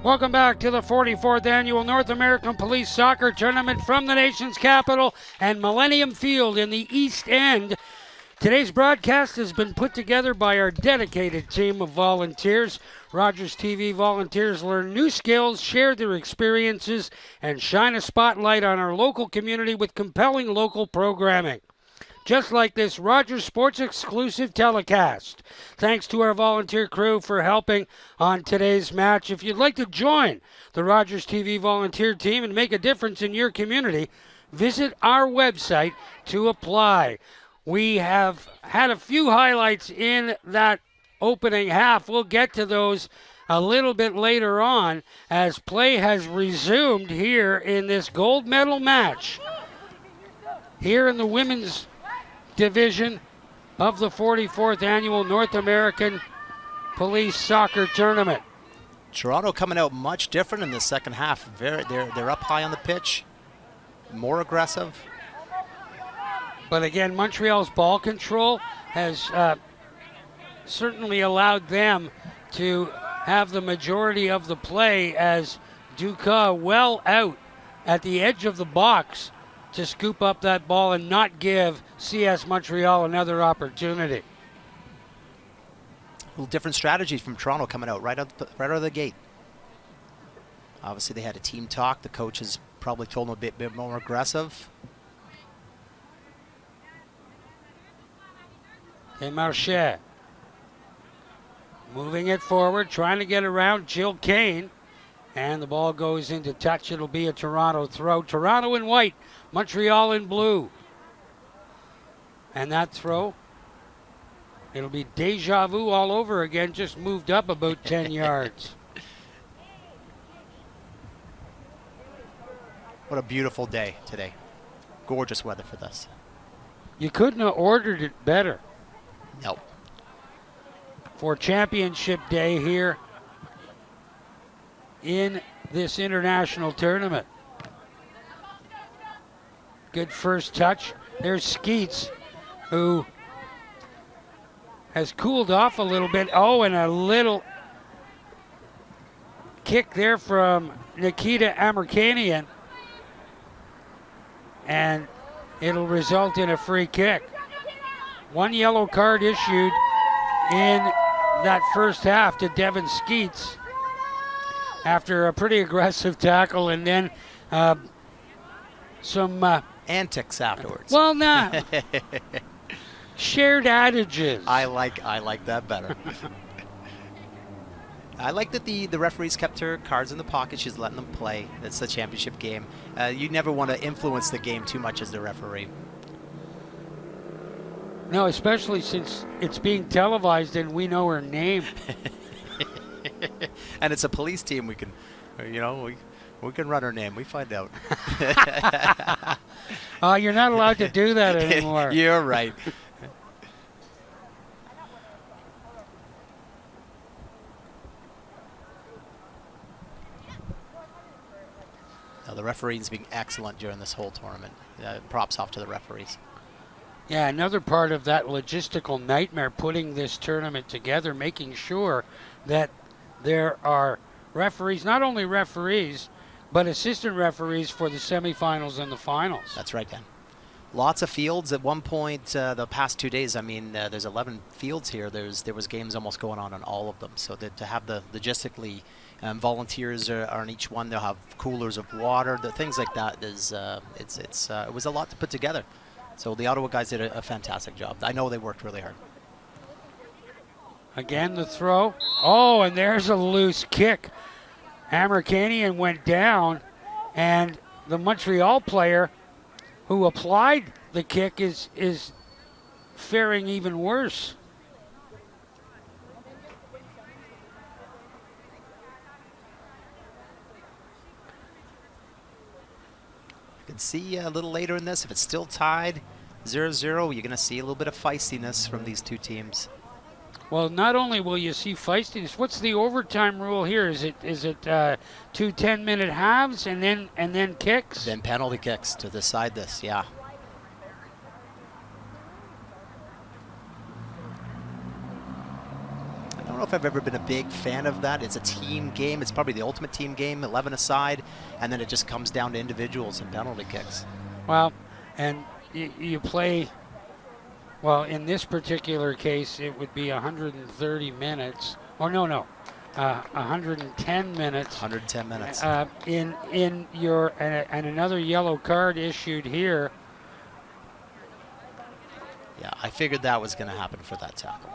Welcome back to the 44th Annual North American Police Soccer Tournament from the nation's capital and Millennium Field in the East End. Today's broadcast has been put together by our dedicated team of volunteers. Rogers TV volunteers learn new skills, share their experiences, and shine a spotlight on our local community with compelling local programming. Just like this Rogers Sports exclusive telecast. Thanks to our volunteer crew for helping on today's match. If you'd like to join the Rogers TV volunteer team and make a difference in your community, visit our website to apply. We have had a few highlights in that opening half. We'll get to those a little bit later on as play has resumed here in this gold medal match. Here in the women's division of the 44th Annual North American Police Soccer Tournament. Toronto coming out much different in the second half. They're up high on the pitch, more aggressive. But again, Montreal's ball control has certainly allowed them to have the majority of the play as Dukas well out at the edge of the box to scoop up that ball and not give CS Montreal another opportunity. A little different strategy from Toronto coming out right out of the gate. Obviously, they had a team talk. The coaches probably told them a bit more aggressive. Desmarchais moving it forward, trying to get around Jill Kane. And the ball goes into touch. It'll be a Toronto throw. Toronto in white, Montreal in blue. And that throw, it'll be deja vu all over again, just moved up about 10 yards. What a beautiful day today. Gorgeous weather for this. You couldn't have ordered it better. Nope. For championship day here in this international tournament. Good first touch. There's Skeets, who has cooled off a little bit. Oh, and a little kick there from Nikita Amerkanian. And it'll result in a free kick. One yellow card issued in that first half to Devin Skeets after a pretty aggressive tackle, and then some antics afterwards. Well, nah. shared adages. I like that better. I like that the referees kept her cards in the pocket. She's letting them play. It's the championship game. You never want to influence the game too much as the referee. No, especially since it's being televised and we know her name. And it's a police team. We can, we can run her name. We find out. You're not allowed to do that anymore. You're right. Now, the referee's being excellent during this whole tournament. Props off to the referees. Yeah, another part of that logistical nightmare, putting this tournament together, making sure that there are referees, not only referees, but assistant referees for the semifinals and the finals. That's right, Dan. Lots of fields. At one point, the past 2 days, I mean, there's 11 fields here. There was games almost going on all of them. So that to have the logistically volunteers are on each one, they'll have coolers of water, the things like that. Is it was a lot to put together. So the Ottawa guys did a fantastic job. I know they worked really hard. Again, the throw. Oh, and there's a loose kick. Amerkanian went down, and the Montreal player who applied the kick is faring even worse. You can see a little later in this, if it's still tied 0-0, you're going to see a little bit of feistiness from these two teams. Well, not only will you see feistiness, what's the overtime rule here? Is it 2 10-minute halves and then kicks? Then penalty kicks to decide this, yeah. I don't know if I've ever been a big fan of that. It's a team game. It's probably the ultimate team game, 11 aside, and then it just comes down to individuals and penalty kicks. Well, and you play. Well, in this particular case, it would be 130 minutes. Oh, no. 110 minutes. 110 minutes. In your and another yellow card issued here. Yeah, I figured that was going to happen for that tackle.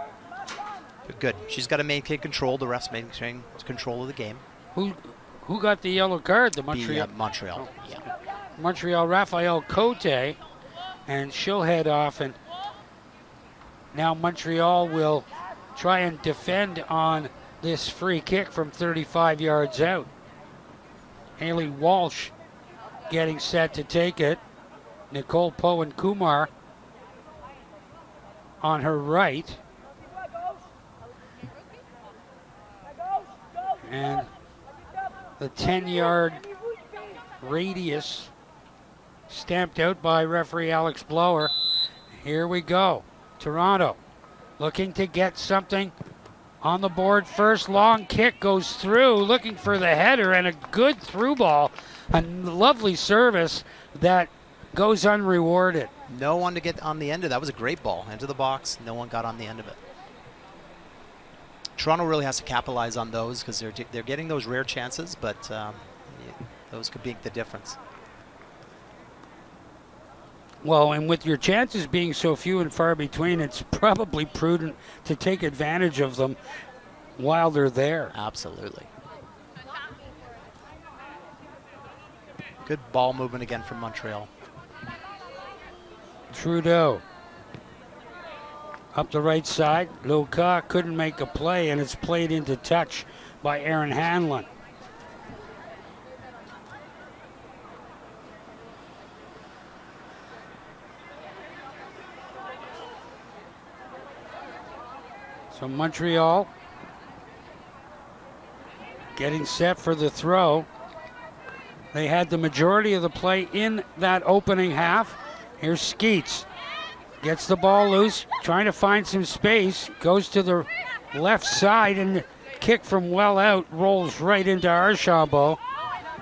But good. She's got to maintain control. The ref's maintaining control of the game. Who got the yellow card? The Montreal. Montreal. Oh. Yeah. Montreal, Raphael Cote, and she'll head off, and now Montreal will try and defend on this free kick from 35 yards out. Haley Walsh getting set to take it. Nicole Poe and Kumar on her right. And the 10-yard radius stamped out by referee Alex Blower. Here we go. Toronto looking to get something on the board first. Long kick goes through, looking for the header, and a good through ball. A lovely service that goes unrewarded. No one to get on the end of that. That was a great ball. Into the box. No one got on the end of it. Toronto really has to capitalize on those because they're getting those rare chances, but those could make the difference. Well, and with your chances being so few and far between, it's probably prudent to take advantage of them while they're there. Absolutely. Good ball movement again from Montreal. Trudeau. Up the right side, Luca couldn't make a play, and it's played into touch by Aaron Hanlon. So Montreal getting set for the throw. They had the majority of the play in that opening half. Here's Skeets. Gets the ball loose, trying to find some space. Goes to the left side, and the kick from well out rolls right into Archambault.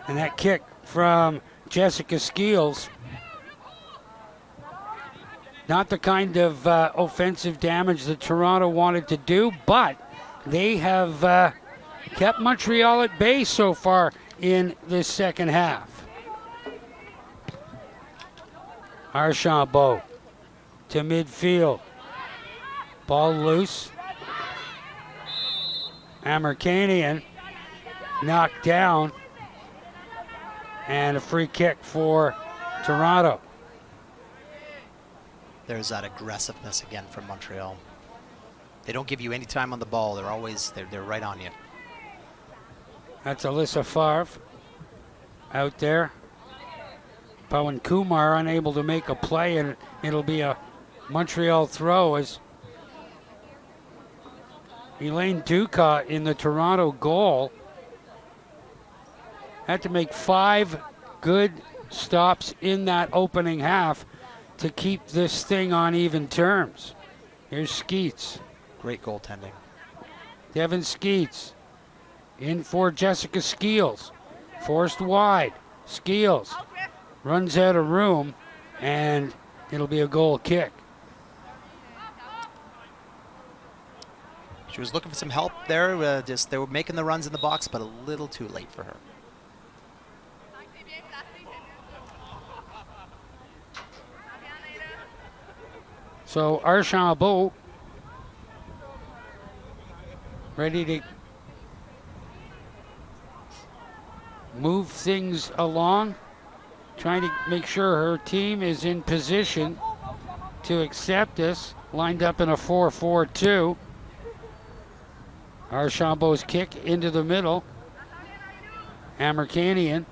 And that kick from Jessica Skeels. Not the kind of offensive damage that Toronto wanted to do, but they have kept Montreal at bay so far in this second half. Archambault to midfield. Ball loose. Amerkanian knocked down. And a free kick for Toronto. There's that aggressiveness again from Montreal. They don't give you any time on the ball. They're always, they're right on you. That's Alyssa Favre out there. Pawan Kumar unable to make a play, and it'll be a Montreal throw as Elaine Duca in the Toronto goal had to make 5 good stops in that opening half to keep this thing on even terms. Here's Skeets. Great goaltending. Devin Skeets in for Jessica Skeels. Forced wide. Skeels runs out of room, and it'll be a goal kick. She was looking for some help there. They were making the runs in the box, but a little too late for her. So Archambault ready to move things along, trying to make sure her team is in position to accept this, lined up in a 4-4-2. Archambault's kick into the middle. Amerkanian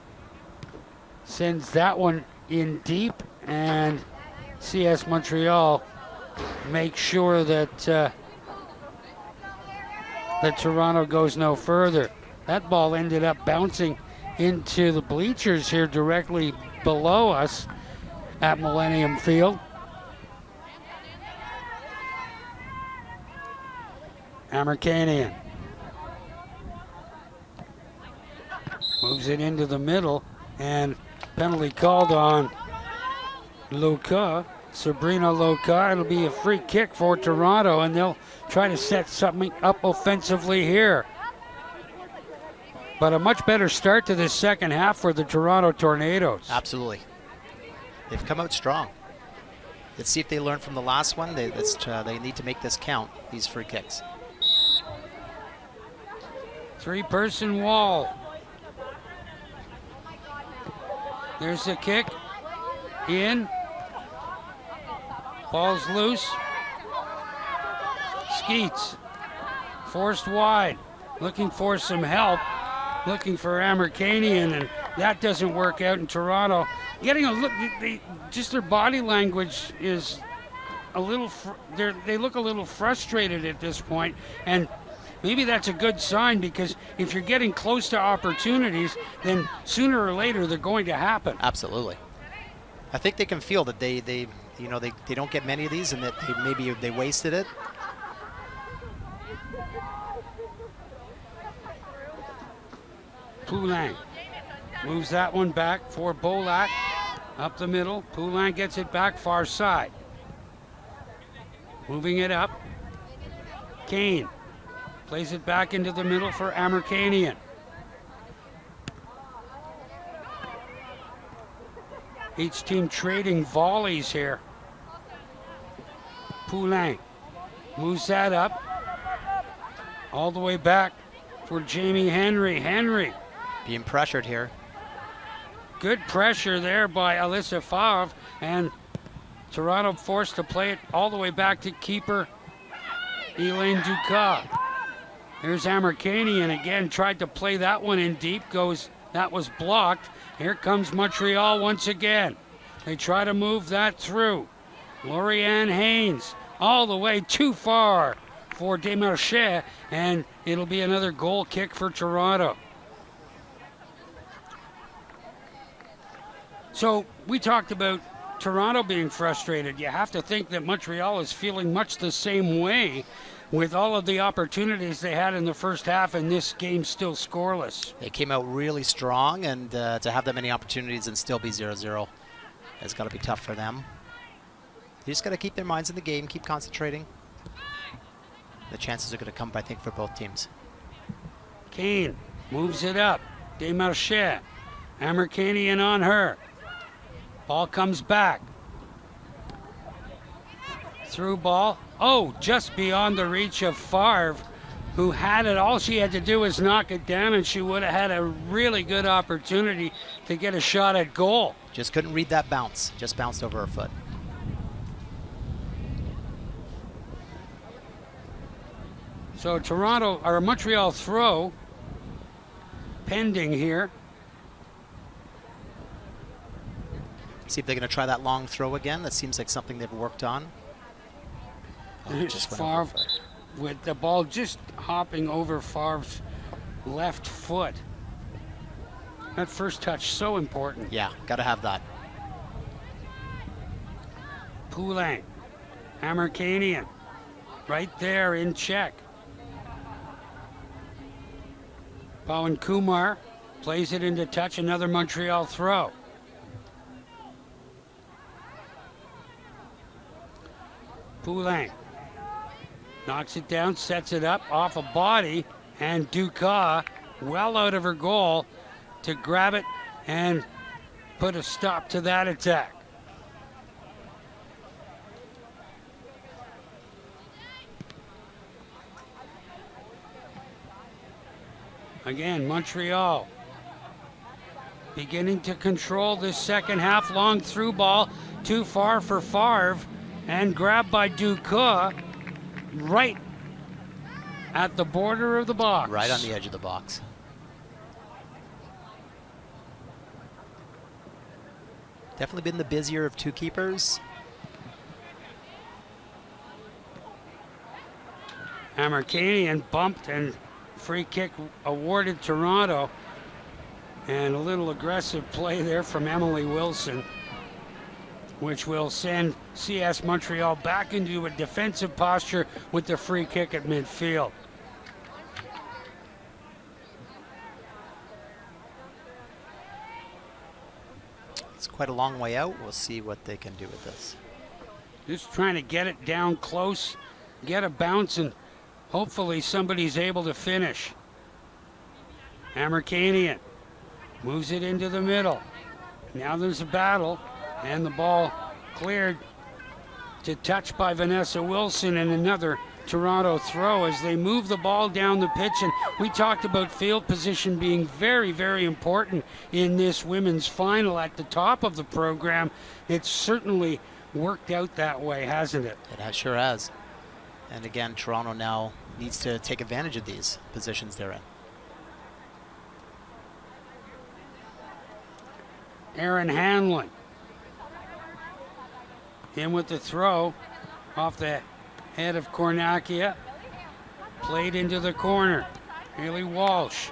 sends that one in deep, and CS Montreal make sure that that Toronto goes no further. That ball ended up bouncing into the bleachers here directly below us at Millennium Field. Amerkanian moves it into the middle, and penalty called on Luca, Sabrina Luca. It'll be a free kick for Toronto, and they'll try to set something up offensively here. But a much better start to this second half for the Toronto Tornadoes. Absolutely. They've come out strong. Let's see if they learn from the last one. They need to make this count, these free kicks. 3-person wall. There's the kick. In. Ball's loose. Skeets. Forced wide. Looking for some help. Looking for Amerkanian, and that doesn't work out in Toronto. Getting a look, just their body language is a little, they look a little frustrated at this point, and maybe that's a good sign, because if you're getting close to opportunities, then sooner or later they're going to happen. Absolutely. I think they can feel that they don't get many of these, and that maybe they wasted it. Poulin moves that one back for Bolak. Up the middle. Poulin gets it back far side. Moving it up. Kane plays it back into the middle for Amerkanian. Each team trading volleys here. Poulin moves that up. All the way back for Jamie Henry. Henry being pressured here. Good pressure there by Alyssa Favre, and Toronto forced to play it all the way back to keeper Elaine Ducas. Here's Amerkanian again, tried to play that one in deep, that was blocked. Here comes Montreal once again. They try to move that through. Lorianne Haynes all the way too far for Desmarchais, and it'll be another goal kick for Toronto. So we talked about Toronto being frustrated. You have to think that Montreal is feeling much the same way with all of the opportunities they had in the first half, and this game still scoreless. They came out really strong, and to have that many opportunities and still be 0-0 has got to be tough for them. They just got to keep their minds in the game, keep concentrating. The chances are going to come, I think, for both teams. Kane moves it up. Desmarchais. Amerkanian on her. Ball comes back. Through ball. Oh, just beyond the reach of Favre, who had it. All she had to do was knock it down, and she would have had a really good opportunity to get a shot at goal. Just couldn't read that bounce. Just bounced over her foot. So Toronto, or Montreal throw pending here. See if they're going to try that long throw again. That seems like something they've worked on. Oh, just Favre with the ball just hopping over Favre's left foot. That first touch, so important. Yeah, got to have that. Poulin, Amerkanian, right there in check. Pawan Kumar plays it into touch, another Montreal throw. Poulin knocks it down, sets it up off a body, and Dukas well out of her goal to grab it and put a stop to that attack. Again, Montreal beginning to control this second half. Long through ball, too far for Favre, and grabbed by Dukas right at the border of the box. Right on the edge of the box. Definitely been the busier of two keepers. Amerkanian bumped, and free kick awarded Toronto. And a little aggressive play there from Emily Wilson, which will send CS Montreal back into a defensive posture with the free kick at midfield. It's quite a long way out. We'll see what they can do with this. Just trying to get it down close, get a bounce, and hopefully somebody's able to finish. Amerkanian moves it into the middle. Now there's a battle, and the ball cleared to touch by Vanessa Wilson, and another Toronto throw as they move the ball down the pitch. And we talked about field position being very, very important in this women's final at the top of the program. It's certainly worked out that way, hasn't it? It sure has. And again, Toronto now needs to take advantage of these positions they're in. Aaron Hanlon in with the throw off the head of Kornakia. Played into the corner. Haley Walsh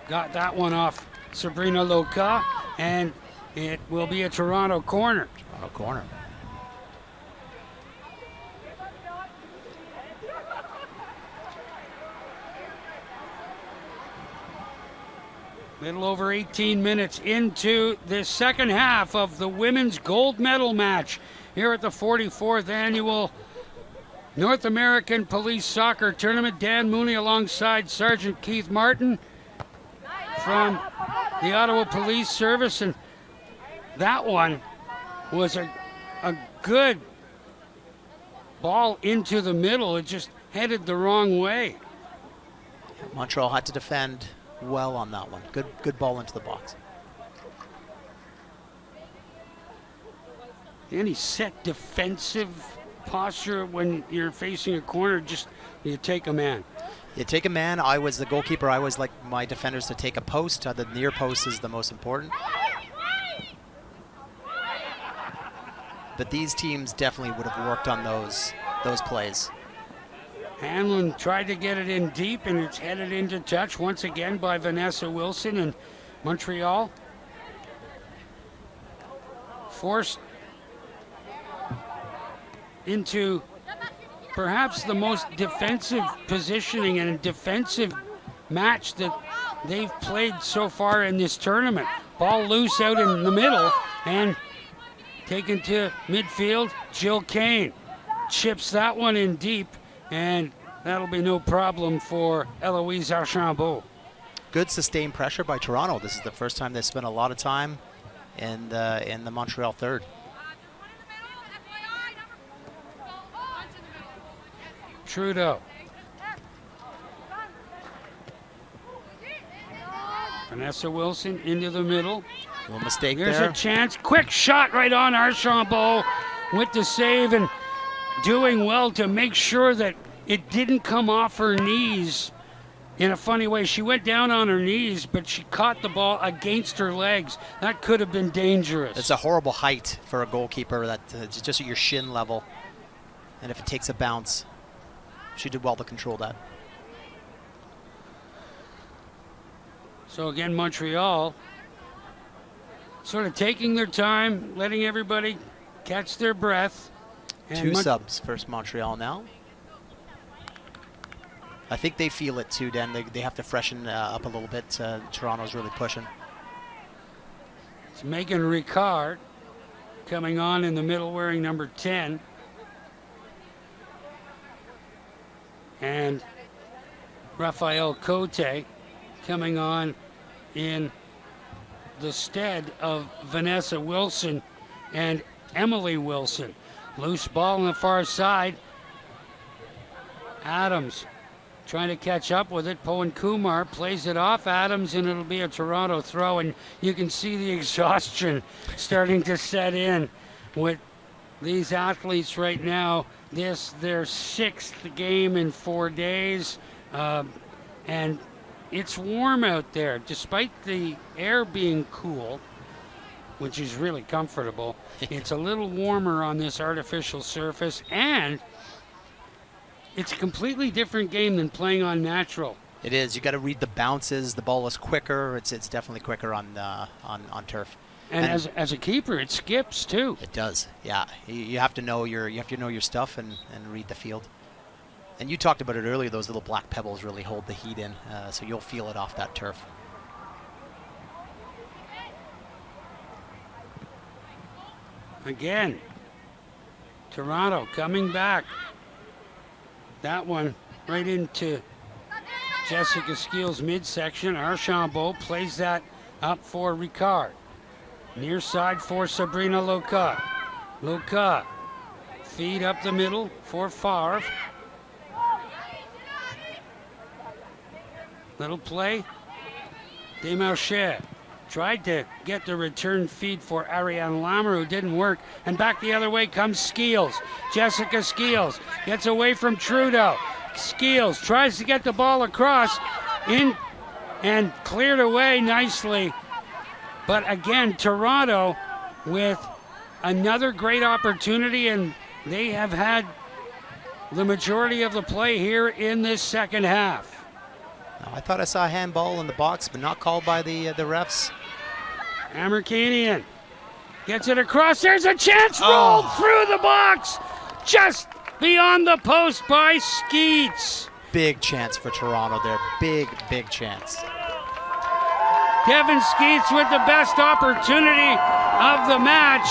got that one off Sabrina Loka, and it will be a Toronto corner. Toronto corner. Little over 18 minutes into the second half of the women's gold medal match here at the 44th annual North American Police Soccer Tournament. Dan Mooney alongside Sergeant Keith Martin from the Ottawa Police Service, and that one was a good ball into the middle. It just headed the wrong way. Montreal had to defend well on that one. Good ball into the box. Any set defensive posture when you're facing a corner, just you take a man. You take a man. I was the goalkeeper. I always like my defenders to take a post. The near post is the most important. But these teams definitely would have worked on those plays. Hanlon tried to get it in deep, and it's headed into touch once again by Vanessa Wilson, and Montreal forced into perhaps the most defensive positioning and defensive match that they've played so far in this tournament. Ball loose out in the middle and taken to midfield. Jill Kane chips that one in deep, and that'll be no problem for Eloise Archambault. Good sustained pressure by Toronto. This is the first time they've spent a lot of time in the Montreal third. Trudeau. Vanessa Wilson into the middle. No mistake There's there. a chance. Quick shot right on Archambault with the save and doing well to make sure that it didn't come off her knees in a funny way. She went down on her knees, but she caught the ball against her legs. That could have been dangerous. It's a horrible height for a goalkeeper. That it's just at your shin level. And if it takes a bounce, she did well to control that. So again, Montreal sort of taking their time, letting everybody catch their breath. And Two subs for Montreal now. I think they feel it too, Dan. They have to freshen up a little bit. Toronto's really pushing. It's Megan Ricard coming on in the middle wearing number 10. And Raphael Cote coming on in the stead of Vanessa Wilson and Emily Wilson. Loose ball on the far side. Adams trying to catch up with it. Poen Kumar plays it off Adams, and it'll be a Toronto throw. And you can see the exhaustion starting to set in with these athletes right now. This their 6th game in 4 days, and it's warm out there. Despite the air being cool, which is really comfortable, it's a little warmer on this artificial surface, and it's a completely different game than playing on natural. It is. You got to read the bounces. The ball is quicker. It's definitely quicker on turf. And as a keeper, it skips too. It does. Yeah. You have to know your stuff and read the field. And you talked about it earlier. Those little black pebbles really hold the heat in, so you'll feel it off that turf. Again, Toronto coming back. That one right into Jessica Skeel's midsection. Archambault plays that up for Ricard. Near side for Sabrina Loca. Loca, feed up the middle for Favre. Little play. Desmarchais tried to get the return feed for Ariane Lamoureux, didn't work. And back the other way comes Skeels. Jessica Skeels gets away from Trudeau. Skeels tries to get the ball across in and cleared away nicely. But again, Toronto with another great opportunity, and they have had the majority of the play here in this second half. I thought I saw a handball in the box, but not called by the refs. Amerkanian gets it across. There's a chance rolled through the box, just beyond the post by Skeets. Big chance for Toronto there. Big chance. Kevin Skeets with the best opportunity of the match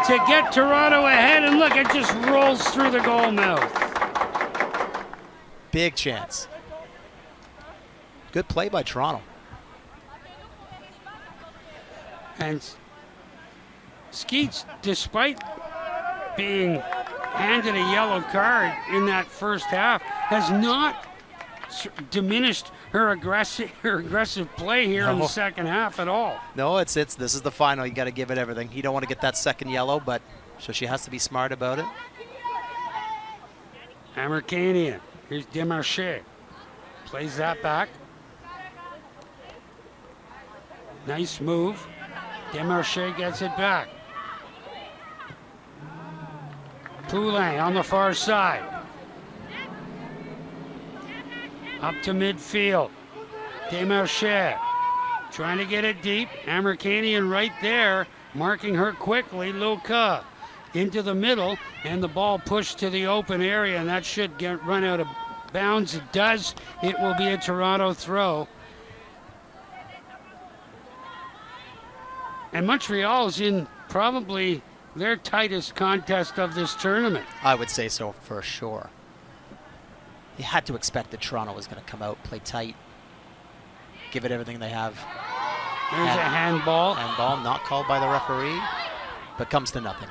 to get Toronto ahead, and look, it just rolls through the goal mouth. Big chance. Good play by Toronto. And Skeets, despite being handed a yellow card in that first half, has not diminished her aggressive play here in the second half at all. No, this is the final. You got to give it everything. You don't want to get that second yellow, but so she has to be smart about it. Amerkanian. Here's Desmarchais. Plays that back. Nice move. Desmarchais gets it back. Poulin on the far side. Up to midfield. Desmarchais trying to get it deep. Amerkanian right there, marking her quickly. Loca into the middle, and the ball pushed to the open area, and that should run out of bounds. It does. It will be a Toronto throw. And Montreal's in probably their tightest contest of this tournament. I would say so for sure. You had to expect that Toronto was going to come out, play tight, give it everything they have. There's a handball. Handball not called by the referee, but comes to nothing.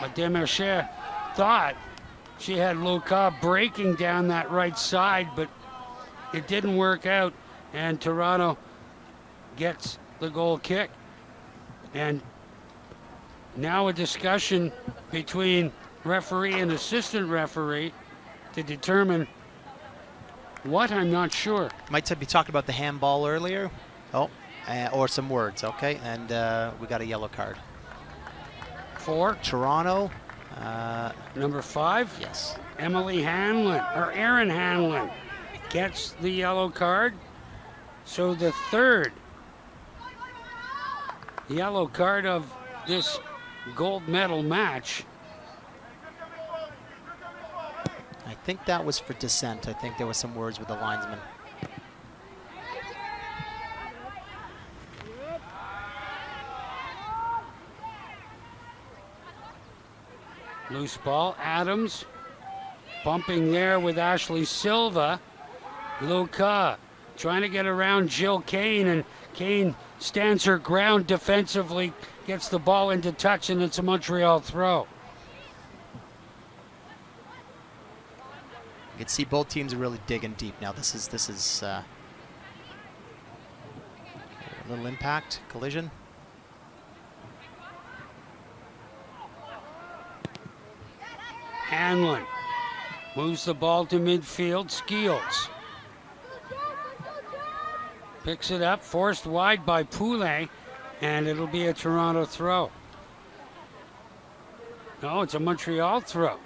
But Desmarchais thought She had Luka breaking down that right side, but it didn't work out, and Toronto gets the goal kick. And now a discussion between referee and assistant referee to determine what, I'm not sure. Might be talking about the handball earlier. Oh, or some words, okay. And we got a yellow card. For Toronto. number 5. Yes. Emily Hanlon, or Erin Hanlon, gets the yellow card. So the third yellow card of this gold medal match. I think that was for dissent. I think there was some words with the linesman. Loose ball, Adams bumping there with Ashley Silva. Luka trying to get around Jill Kane, and Kane stands her ground defensively, gets the ball into touch, and it's a Montreal throw. You can see both teams are really digging deep now. This is a little impact, collision. Hanlon moves the ball to midfield. Skeels picks it up, forced wide by Poulet, and it'll be a Toronto throw. No, it's a Montreal throw.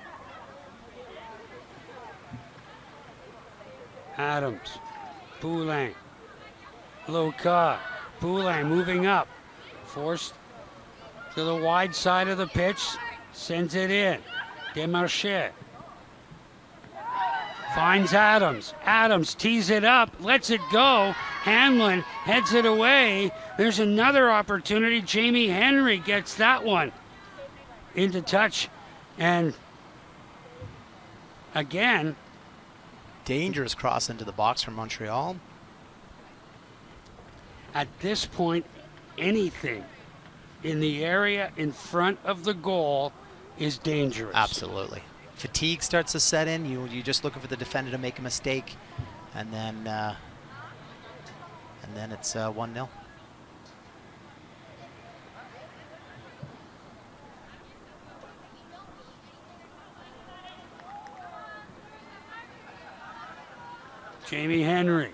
Adams, Poulet, Luka, Poulet moving up, forced to the wide side of the pitch, sends it in. Desmarchais finds Adams. Adams tees it up, lets it go. Hanlon heads it away. There's another opportunity. Jamie Henry gets that one into touch. And again, dangerous cross into the box from Montreal. At this point, anything in the area in front of the goal is dangerous. Absolutely. Fatigue starts to set in. You're just looking for the defender to make a mistake, and then it's 1-0. Jamie Henry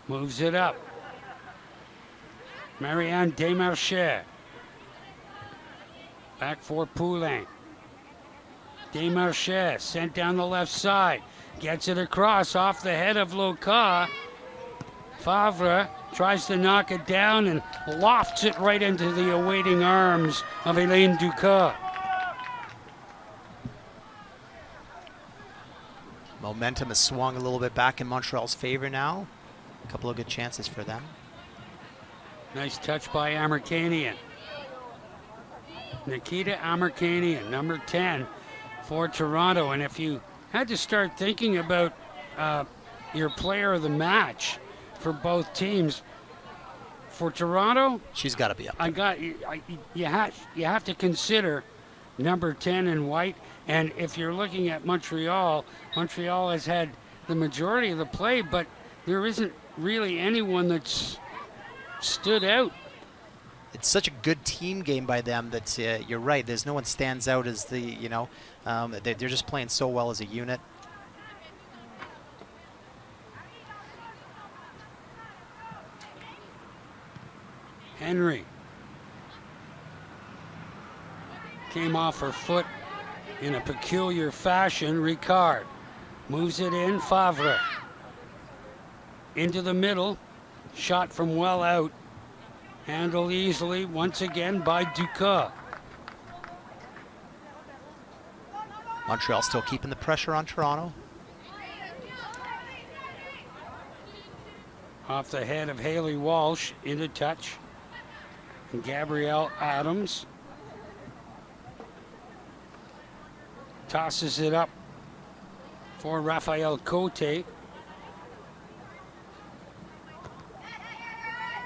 moves it up. Marianne Desmarchais. Back for Poulin. Desmarchais sent down the left side. Gets it across off the head of Luka. Favre tries to knock it down and lofts it right into the awaiting arms of Elaine Ducas. Momentum has swung a little bit back in Montreal's favor now. A couple of good chances for them. Nice touch by Amerkanian. Nikita Amerkanian, number 10 for Toronto. And if you had to start thinking about your player of the match for both teams, for Toronto, she's got to be up there. You have to consider number 10 in white. And if you're looking at Montreal, Montreal has had the majority of the play, but there isn't really anyone that's stood out. It's such a good team game by them that you're right. There's no one stands out as the, they're just playing so well as a unit. Henry came off her foot in a peculiar fashion. Ricard moves it in. Favre into the middle. Shot from well out. Handled easily once again by Ducas. Montreal still keeping the pressure on Toronto. Off the head of Haley Walsh, into touch. And Gabrielle Adams tosses it up for Raphael Cote.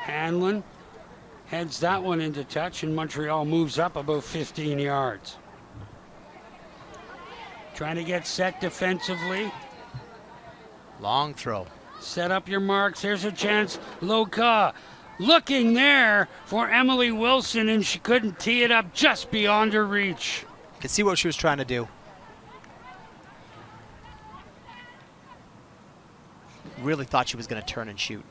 Hanlon heads that one into touch, and Montreal moves up about 15 yards. Trying to get set defensively. Long throw. Set up your marks. Here's a chance. Loka looking there for Emily Wilson, and she couldn't tee it up just beyond her reach. You can see what she was trying to do. Really thought she was going to turn and shoot.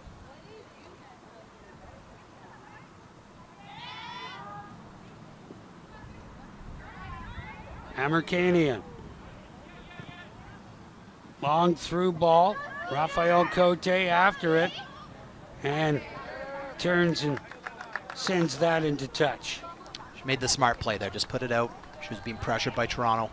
Amerkanian. Long through ball. Rafael Cote after it. And turns and sends that into touch. She made the smart play there. Just put it out. She was being pressured by Toronto.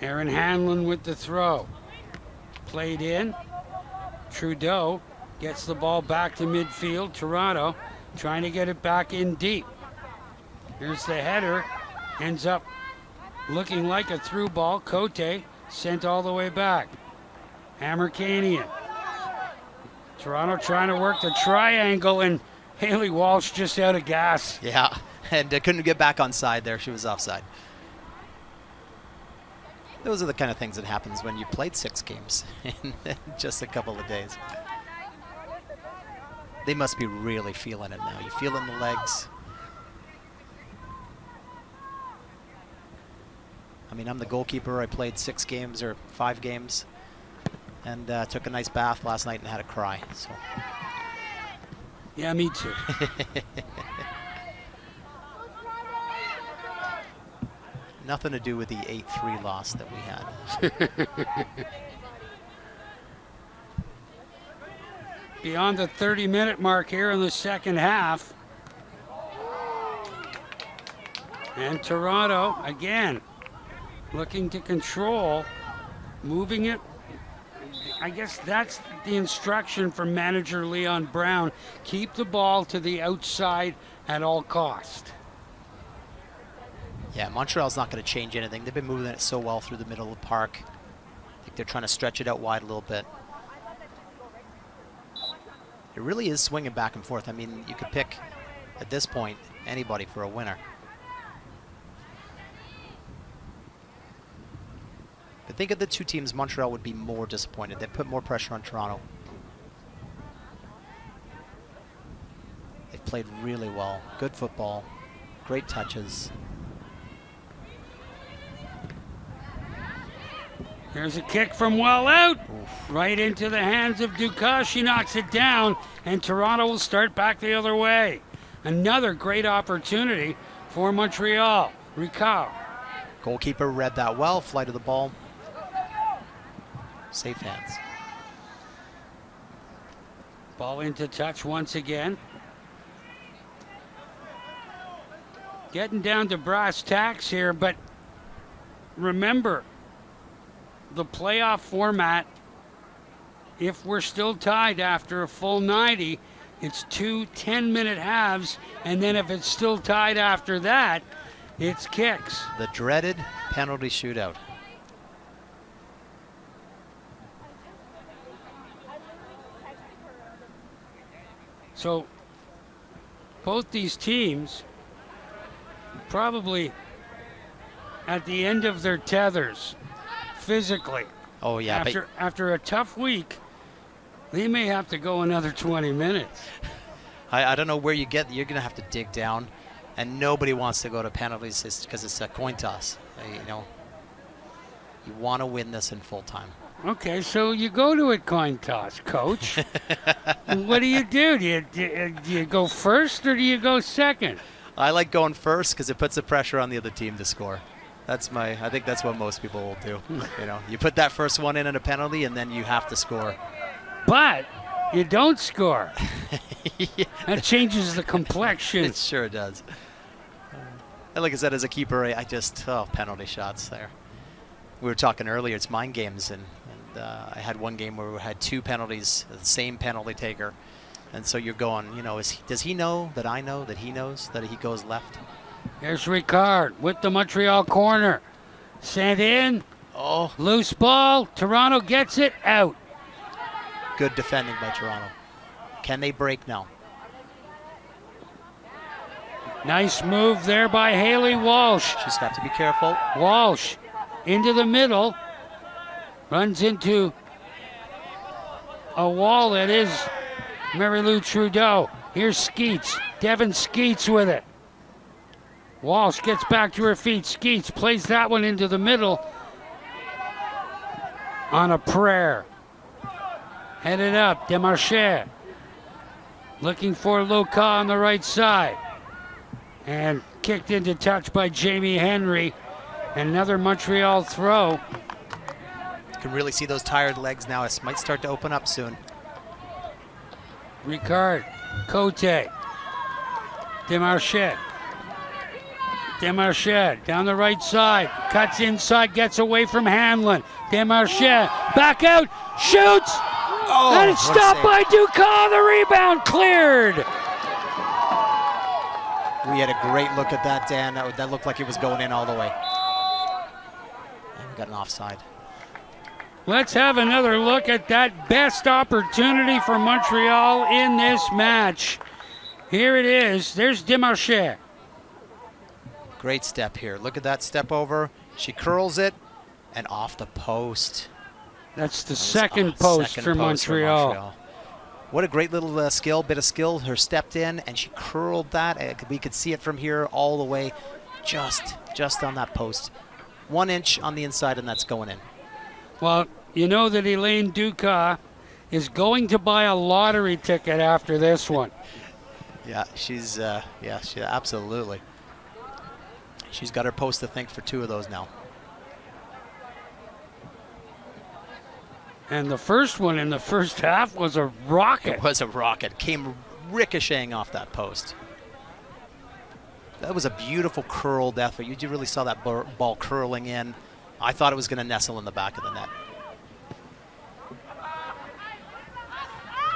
Aaron Hanlon with the throw. Played in. Trudeau gets the ball back to midfield. Toronto trying to get it back in deep. Here's the header. Ends up looking like a through ball. Cote sent all the way back. Amerkanian. Toronto trying to work the triangle, and Haley Walsh just out of gas. Yeah, and couldn't get back on side there. She was offside. Those are the kind of things that happens when you played 6 games in just a couple of days. They must be really feeling it now. You feel it in the legs. I mean, I'm the goalkeeper. I played 6 games or 5 games, and took a nice bath last night and had a cry. So. Yeah, me too. Nothing to do with the 8-3 loss that we had. Beyond the 30-minute mark here in the second half. And Toronto, again, looking to control, moving it. I guess that's the instruction from manager Leon Brown. Keep the ball to the outside at all cost. Yeah, Montreal's not going to change anything. They've been moving it so well through the middle of the park. I think they're trying to stretch it out wide a little bit. It really is swinging back and forth. I mean, you could pick, at this point, anybody for a winner. But think of the 2 teams, Montreal would be more disappointed. They put more pressure on Toronto. They've played really well. Good football. Great touches. Here's a kick from well out. Oof. Right into the hands of Dukas. She knocks it down, and Toronto will start back the other way. Another great opportunity for Montreal. Ricard. Goalkeeper read that well. Flight of the ball. Safe hands. Ball into touch once again. Getting down to brass tacks here, but remember, the playoff format, if we're still tied after a full 90, it's 2 10-minute halves, and then if it's still tied after that, it's kicks. The dreaded penalty shootout. So both these teams probably at the end of their tethers physically. Oh yeah. After a tough week, they may have to go another 20 minutes. I don't know where you're going to have to dig down, and nobody wants to go to penalties because it's a coin toss. You know, you want to win this in full time. Okay, so you go to a coin toss, Coach. What do? Do you go first or do you go second? I like going first because it puts the pressure on the other team to score. I think that's what most people will do. You know, you put that first one in a penalty, and then you have to score. But you don't score. Yeah. That changes the complexion. It sure does. And like I said, as a keeper, I just penalty shots there. We were talking earlier, it's mind games, and I had one game where we had 2 penalties, the same penalty taker, and so you're going, you know, does he know that I know that he knows that he goes left? Here's Ricard with the Montreal corner, sent in. Oh, loose ball. Toronto gets it out. Good defending by Toronto. Can they break now? Nice move there by Haley Walsh. She's got to be careful. Walsh into the middle. Runs into a wall that is Mary Lou Trudeau. Here's Skeets. Devin Skeets with it. Walsh gets back to her feet. Skeets plays that one into the middle on a prayer. Headed up, Demarche. Looking for Loka on the right side. And kicked into touch by Jamie Henry. Another Montreal throw. You can really see those tired legs now. It might start to open up soon. Ricard, Cote, Demarche. Demarche down the right side, cuts inside, gets away from Hanlon. Demarche back out, shoots, and it's stopped by Dukas. The rebound cleared. We had a great look at that, Dan. That looked like it was going in all the way. And we got an offside. Let's have another look at that best opportunity for Montreal in this match. Here it is. There's Demarche. Great step here. Look at that step over. She curls it and off the post. That's the second post for Montreal. What a great little bit of skill. Her stepped in and she curled that. We could see it from here all the way, just on that post. 1 inch on the inside, and that's going in. Well, you know that Elaine Dukas is going to buy a lottery ticket after this one. Yeah, she absolutely. She's got her post to thank for 2 of those now. And the first one in the first half was a rocket. It was a rocket. Came ricocheting off that post. That was a beautiful curled effort. You really saw that ball curling in. I thought it was going to nestle in the back of the net.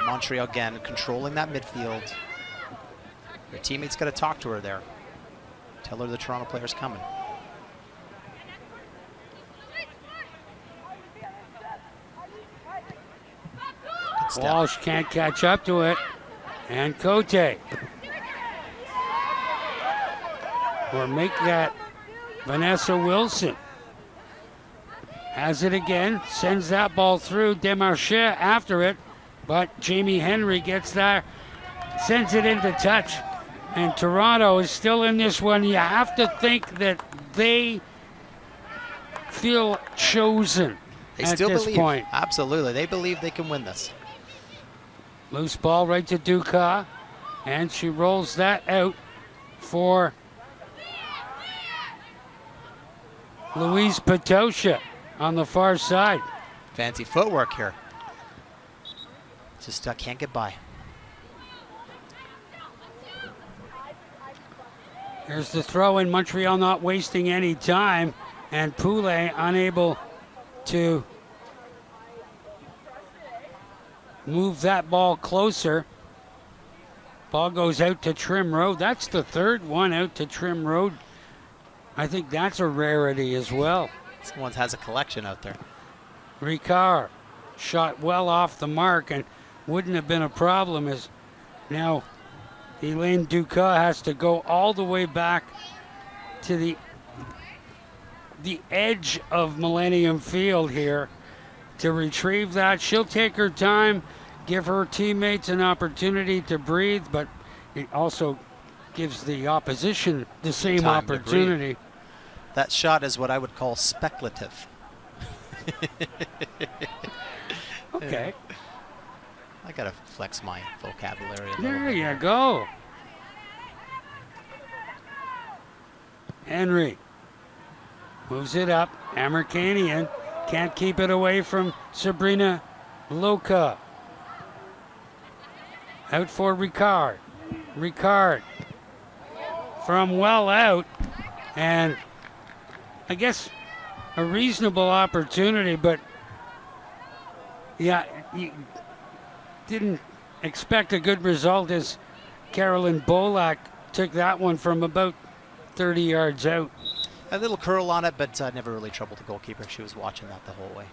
Montreal again controlling that midfield. Her teammates got to talk to her there. Tell her the Toronto player's coming. Walsh can't catch up to it. And Cote. Or make that Vanessa Wilson. Has it again. Sends that ball through. Demarche after it. But Jamie Henry gets there. Sends it into touch. And Toronto is still in this one. You have to think that they feel chosen at this point. Absolutely. They believe they can win this. Loose ball right to Dukas. And she rolls that out for Louise Patosha on the far side. Fancy footwork here. Just can't get by. Here's the throw in. Montreal not wasting any time. And Poulet unable to move that ball closer. Ball goes out to Trim Road. That's the third one out to Trim Road. I think that's a rarity as well. Someone has a collection out there. Ricard shot well off the mark and wouldn't have been a problem, as now Elaine Dukas has to go all the way back to the edge of Millennium Field here to retrieve that. She'll take her time, give her teammates an opportunity to breathe, but it also gives the opposition the same opportunity. That shot is what I would call speculative. Okay. I gotta flex my vocabulary a little There bit. you go. Henry moves it up. Amerkanian can't keep it away from Sabrina Loka. Out for Ricard. Ricard from well out, and I guess a reasonable opportunity, but yeah, you didn't expect a good result as Carolyn Bolak took that one from about 30 yards out. A little curl on it, but never really troubled the goalkeeper. She was watching that the whole way.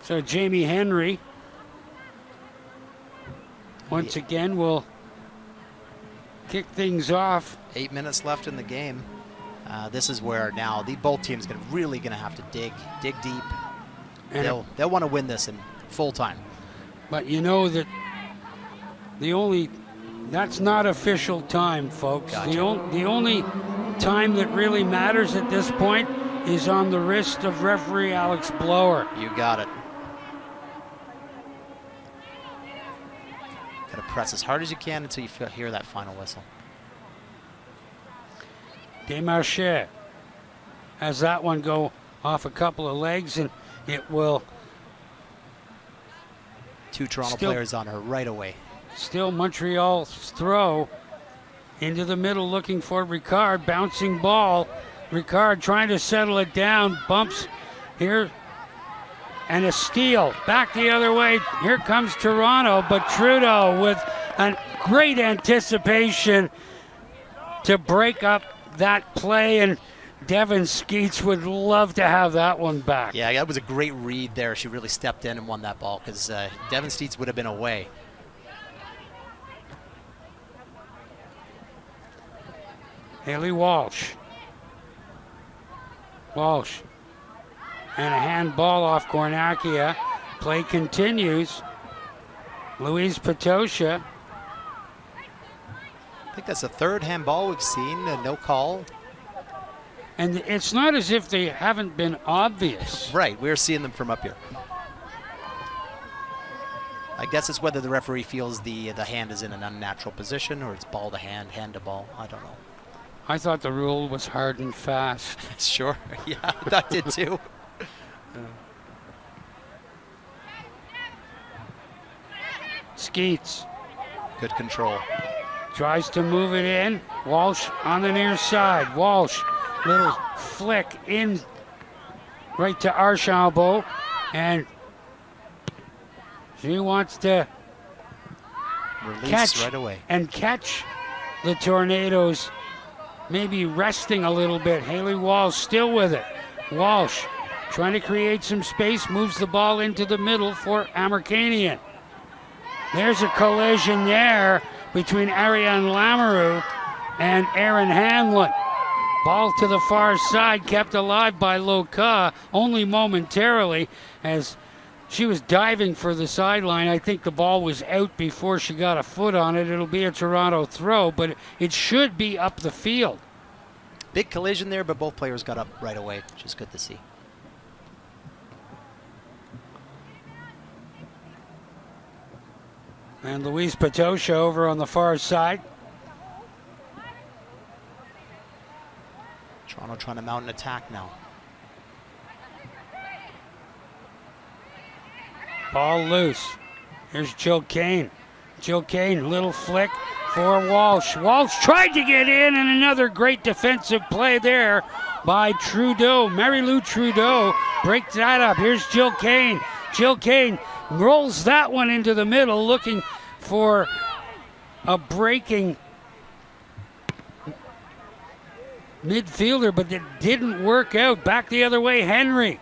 So Jamie Henry once again will kick things off. 8 minutes left in the game. This is where now both teams really going to have to dig deep. And They'll want to win this in full time. But you know that that's not official time, folks. Gotcha. The only time that really matters at this point is on the wrist of referee Alex Blower. You got it. Got to press as hard as you can until you hear that final whistle. Desmarchais has that one go off a couple of legs, and it will. Two Toronto players on her right away. Still Montreal's throw into the middle, looking for Ricard. Bouncing ball. Ricard trying to settle it down. Bumps here. And a steal. Back the other way. Here comes Toronto, but Trudeau with a great anticipation to break up that play, and Devin Skeets would love to have that one back. Yeah, that was a great read there. She really stepped in and won that ball, because Devin Skeets would have been away. Haley Walsh. Walsh. And a handball off Kornakia. Play continues. Louise Patosha. I think that's the third handball we've seen, no call. And it's not as if they haven't been obvious. Right, we're seeing them from up here. I guess it's whether the referee feels the hand is in an unnatural position, or it's ball to hand, hand to ball. I don't know. I thought the rule was hard and fast. Sure, yeah, I did too. Skeets. Good control. Tries to move it in. Walsh on the near side. Walsh, little flick in right to Archambault. And she wants to Release catch right away. And catch the Tornadoes, maybe resting a little bit. Haley Walsh still with it. Walsh trying to create some space, moves the ball into the middle for Amerkanian. There's a collision there between Ariane Lamoureux and Aaron Hanlon. Ball to the far side, kept alive by Loka, only momentarily, as she was diving for the sideline. I think the ball was out before she got a foot on it. It'll be a Toronto throw, but it should be up the field. Big collision there, but both players got up right away, which is good to see. And Louise Patosha over on the far side. Toronto trying to mount an attack now. Ball loose. Here's Jill Kane. Jill Kane, little flick for Walsh. Walsh tried to get in, and another great defensive play there by Trudeau. Mary Lou Trudeau breaks that up. Here's Jill Kane. Jill Kane rolls that one into the middle, looking for a breaking midfielder, but it didn't work out. Back the other way, Henry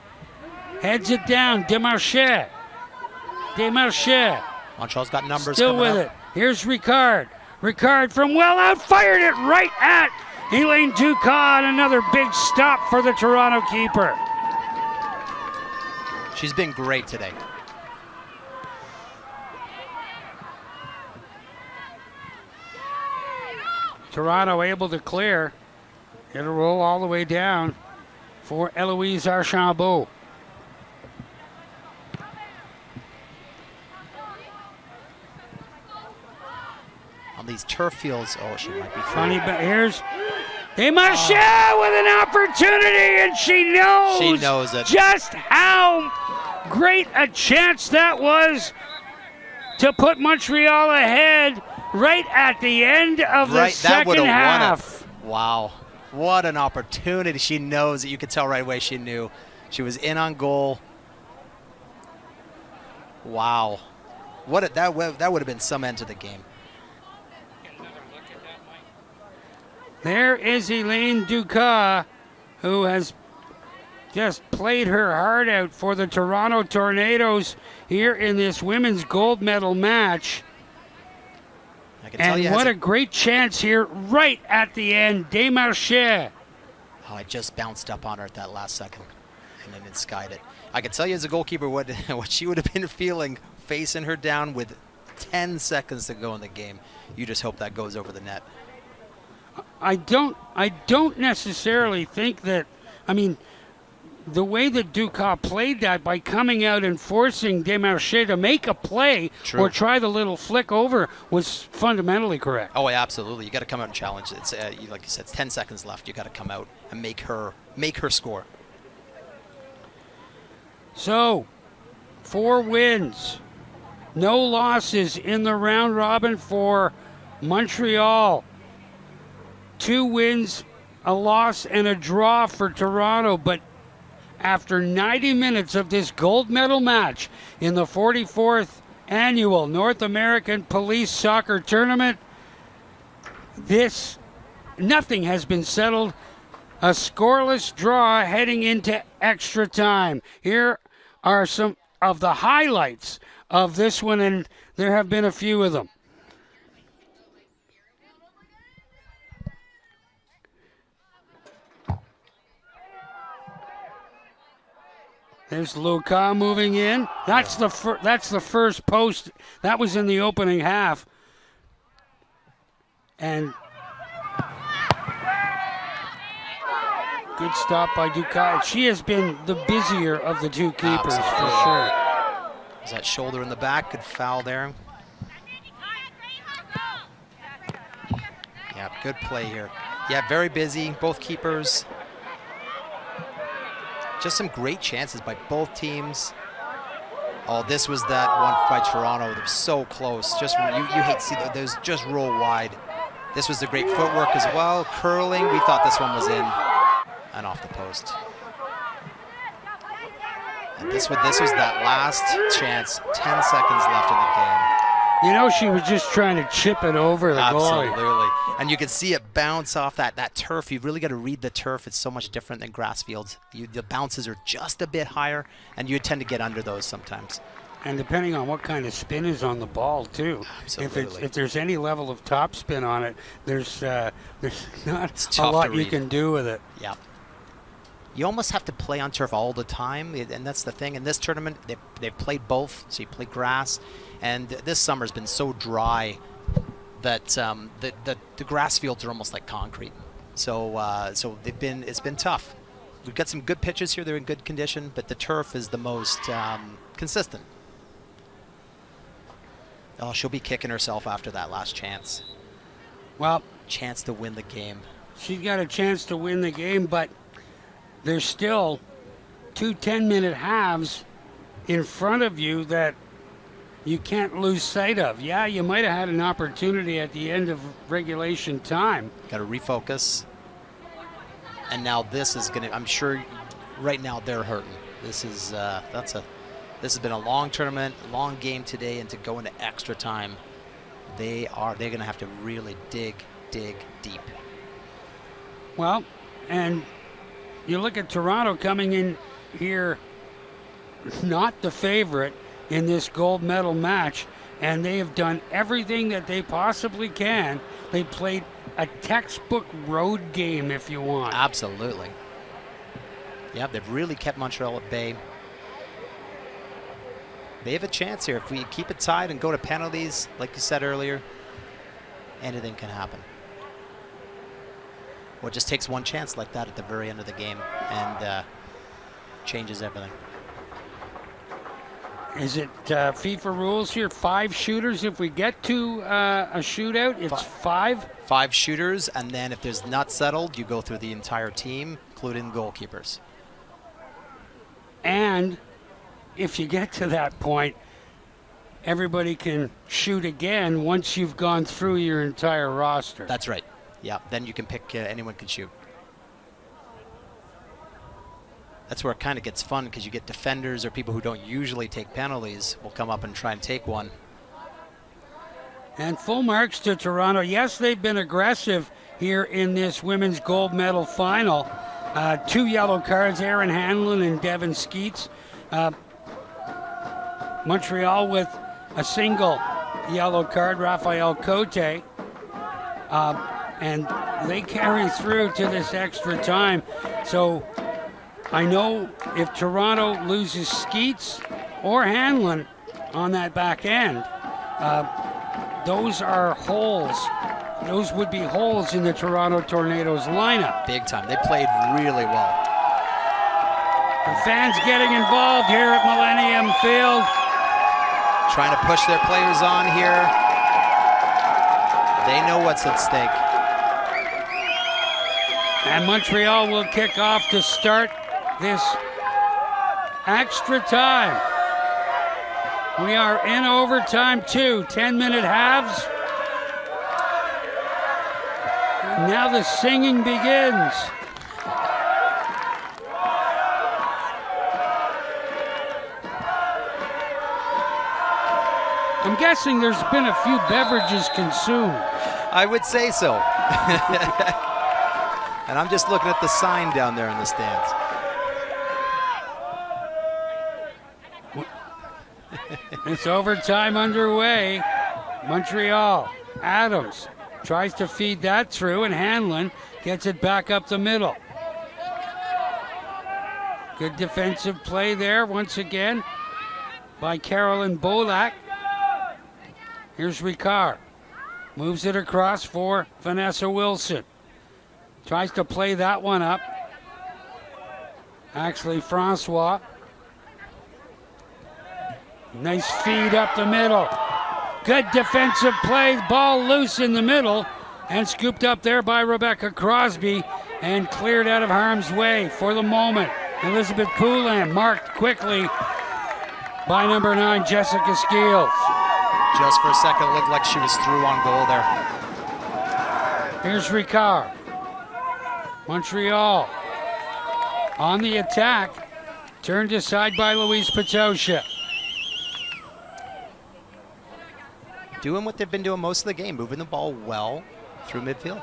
heads it down. Desmarchais. Montreal's got numbers still with it. Here's Ricard. Ricard from well out, fired it right at Elaine Ducas, and another big stop for the Toronto keeper. She's been great today. Toronto able to clear. It'll roll all the way down for Eloise Archambault. On these turf fields, oh, she might be Funny, but here's Desmarchais with an opportunity, and she knows it. Just how great a chance that was to put Montreal ahead right at the end of the second half. Wow, what an opportunity. She knows it. You could tell right away she knew. She was in on goal. Wow. That would have been some end to the game. There is Elaine Ducas, who has just played her heart out for the Toronto Tornadoes here in this women's gold medal match. can tell you. And what a great chance here right at the end. Desmarchais. Oh, I just bounced up on her at that last second and then it skied it. I can tell you as a goalkeeper what she would have been feeling facing her down with 10 seconds to go in the game. You just hope that goes over the net. I don't necessarily think that, I mean, the way that Dukas played that by coming out and forcing Desmarchais to make a play or try the little flick over was fundamentally correct. Oh, yeah, absolutely. You got to come out and challenge. It's like you said, it's 10 seconds left. You got to come out and make her score. So, 4 wins, no losses in the round robin for Montreal. 2 wins, a loss, and a draw for Toronto, but after 90 minutes of this gold medal match in the 44th annual North American Police Soccer Tournament, nothing has been settled. A scoreless draw heading into extra time. Here are some of the highlights of this one, and there have been a few of them. There's Luka moving in. That's the first post. That was in the opening half. And good stop by Dukas. She has been the busier of the 2 keepers for sure. Is that shoulder in the back? Good foul there. Yeah, good play here. Yeah, very busy. Both keepers. Just some great chances by both teams. Oh, this was that one by Toronto that was so close. Just you hate to see those just roll wide. This was a great footwork as well. Curling, we thought this one was in and off the post. And this was that last chance. 10 seconds left in the game. You know, she was just trying to chip it over the goalie. Absolutely. And you can see it bounce off that turf. You've really got to read the turf. It's so much different than grass fields. The bounces are just a bit higher, and you tend to get under those sometimes. And depending on what kind of spin is on the ball, too. Absolutely. If there's any level of top spin on it, there's not a lot you can do with it. Yeah. You almost have to play on turf all the time, and that's the thing. In this tournament, they've played both, so you play grass. And this summer's been so dry that the grass fields are almost like concrete. So it's been tough. We've got some good pitches here; they're in good condition, but the turf is the most consistent. Oh, she'll be kicking herself after that last chance. Well, chance to win the game. She's got a chance to win the game, but there's still 2 10-minute halves in front of you that you can't lose sight of. Yeah, you might have had an opportunity at the end of regulation time. Got to refocus. And now this is going to, I'm sure right now they're hurting. This is, this has been a long tournament, long game today, and to go into extra time, they're going to have to really dig deep. Well, and you look at Toronto coming in here, not the favorite in this gold medal match, and they have done everything that they possibly can. They played a textbook road game, if you want. Absolutely. Yeah, they've really kept Montreal at bay. They have a chance here. If we keep it tied and go to penalties, like you said earlier, anything can happen. Well, it just takes one chance like that at the very end of the game and changes everything. Is it FIFA rules here? 5 shooters if we get to a shootout? It's 5? 5 shooters, and then if there's not settled, you go through the entire team, including goalkeepers. And if you get to that point, everybody can shoot again once you've gone through your entire roster. That's right. Yeah, then you can pick, anyone can shoot. That's where it kind of gets fun, because you get defenders or people who don't usually take penalties will come up and try and take one. And full marks to Toronto. Yes, they've been aggressive here in this women's gold medal final. 2 yellow cards, Aaron Hanlon and Devin Skeets. Montreal with a single yellow card, Rafael Cote. And they carry through to this extra time. So I know if Toronto loses Skeets or Hanlon on that back end, those are holes. Those would be holes in the Toronto Tornadoes lineup. Big time. They played really well. The fans getting involved here at Millennium Field. Trying to push their players on here. They know what's at stake. And Montreal will kick off to start this extra time. We are in overtime too, 10-minute halves. And now the singing begins. I'm guessing there's been a few beverages consumed. I would say so. And I'm just looking at the sign down there in the stands. It's overtime underway. Montreal, Adams tries to feed that through, and Hanlon gets it back up the middle. Good defensive play there once again by Carolyn Bolak. Here's Ricard. Moves it across for Vanessa Wilson. Tries to play that one up. Actually, Francois. Nice feed up the middle. Good defensive play. Ball loose in the middle and scooped up there by Rebecca Crosby and cleared out of harm's way for the moment. Elizabeth Poulan marked quickly by number 9, Jessica Skeels. Just for a second, it looked like she was through on goal there. Here's Ricard. Montreal on the attack. Turned aside by Louise Patosha. Doing what they've been doing most of the game, moving the ball well through midfield.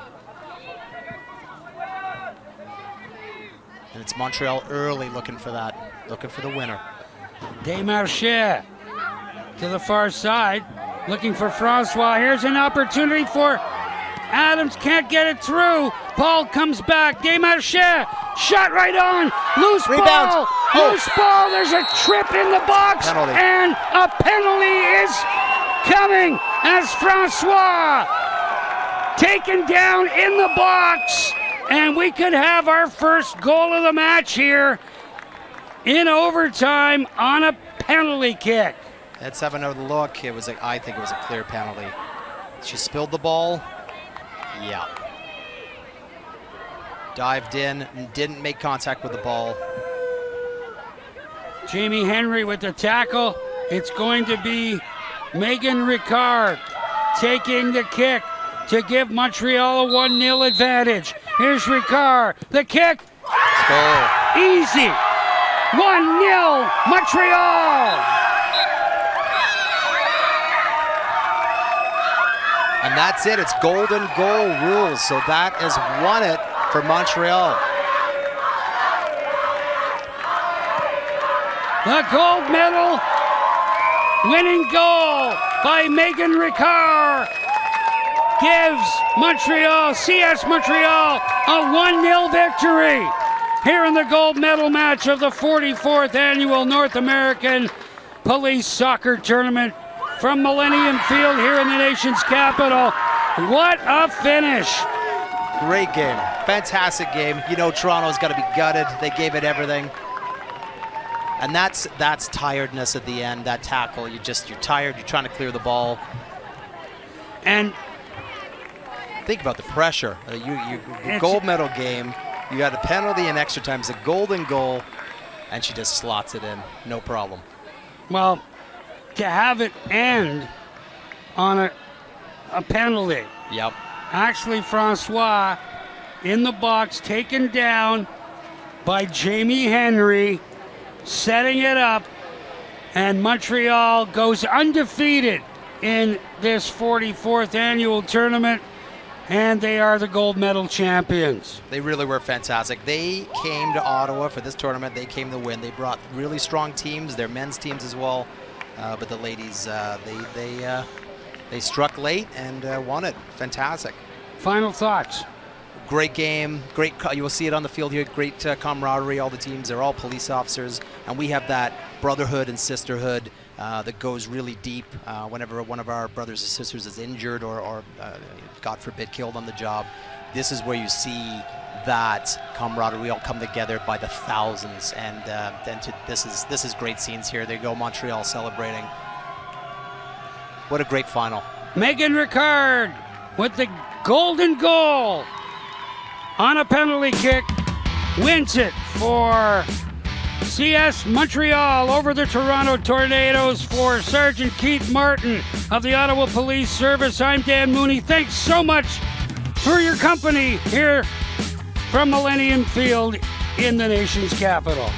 And it's Montreal early looking for that, looking for the winner. Desmarchais to the far side, looking for Francois. Here's an opportunity for Adams, can't get it through. Ball comes back. Desmarchais, shot right on. Loose Rebound. ball. Loose ball. There's a trip in the box. Penalty. And a penalty is coming as Francois taken down in the box. And we could have our first goal of the match here in overtime on a penalty kick. Let's have another look. I think it was a clear penalty. She spilled the ball. Yeah. Dived in and didn't make contact with the ball. Jamie Henry with the tackle. It's going to be Megan Ricard taking the kick to give Montreal a 1-0 advantage. Here's Ricard. The kick. Let's go. Easy. 1-0 Montreal. And that's it. It's golden goal rules. So that has won it for Montreal. The gold medal winning goal by Megan Ricard gives Montreal, CS Montreal, a 1-0 victory here in the gold medal match of the 44th annual North American Police Soccer Tournament from Millennium Field here in the nation's capital. What a finish. Great game. Fantastic game. You know Toronto's got to be gutted. They gave it everything. And that's tiredness at the end, that tackle. You're tired, you're trying to clear the ball. And think about the pressure. Gold medal game, you got a penalty in extra time, it's a golden goal, and she just slots it in, no problem. Well, to have it end on a penalty. Yep. Actually, Francois in the box, taken down by Jamie Henry, setting it up, and Montreal goes undefeated in this 44th annual tournament, and they are the gold medal champions. They really were fantastic. They came to Ottawa for this tournament. They came to win. They brought really strong teams, their men's teams as well, but the ladies, they struck late and won it. Fantastic. Final thoughts? Great game, great. You will see it on the field here. Great camaraderie. All the teams, they're all police officers, and we have that brotherhood and sisterhood that goes really deep. Whenever one of our brothers or sisters is injured or God forbid, killed on the job, this is where you see that camaraderie. We all come together by the thousands, and this is great scenes here. There you go, Montreal celebrating. What a great final. Megan Ricard with the golden goal on a penalty kick, wins it for CS Montreal over the Toronto Tornadoes. For Sergeant Keith Martin of the Ottawa Police Service, I'm Dan Mooney. Thanks so much for your company here from Millennium Field in the nation's capital.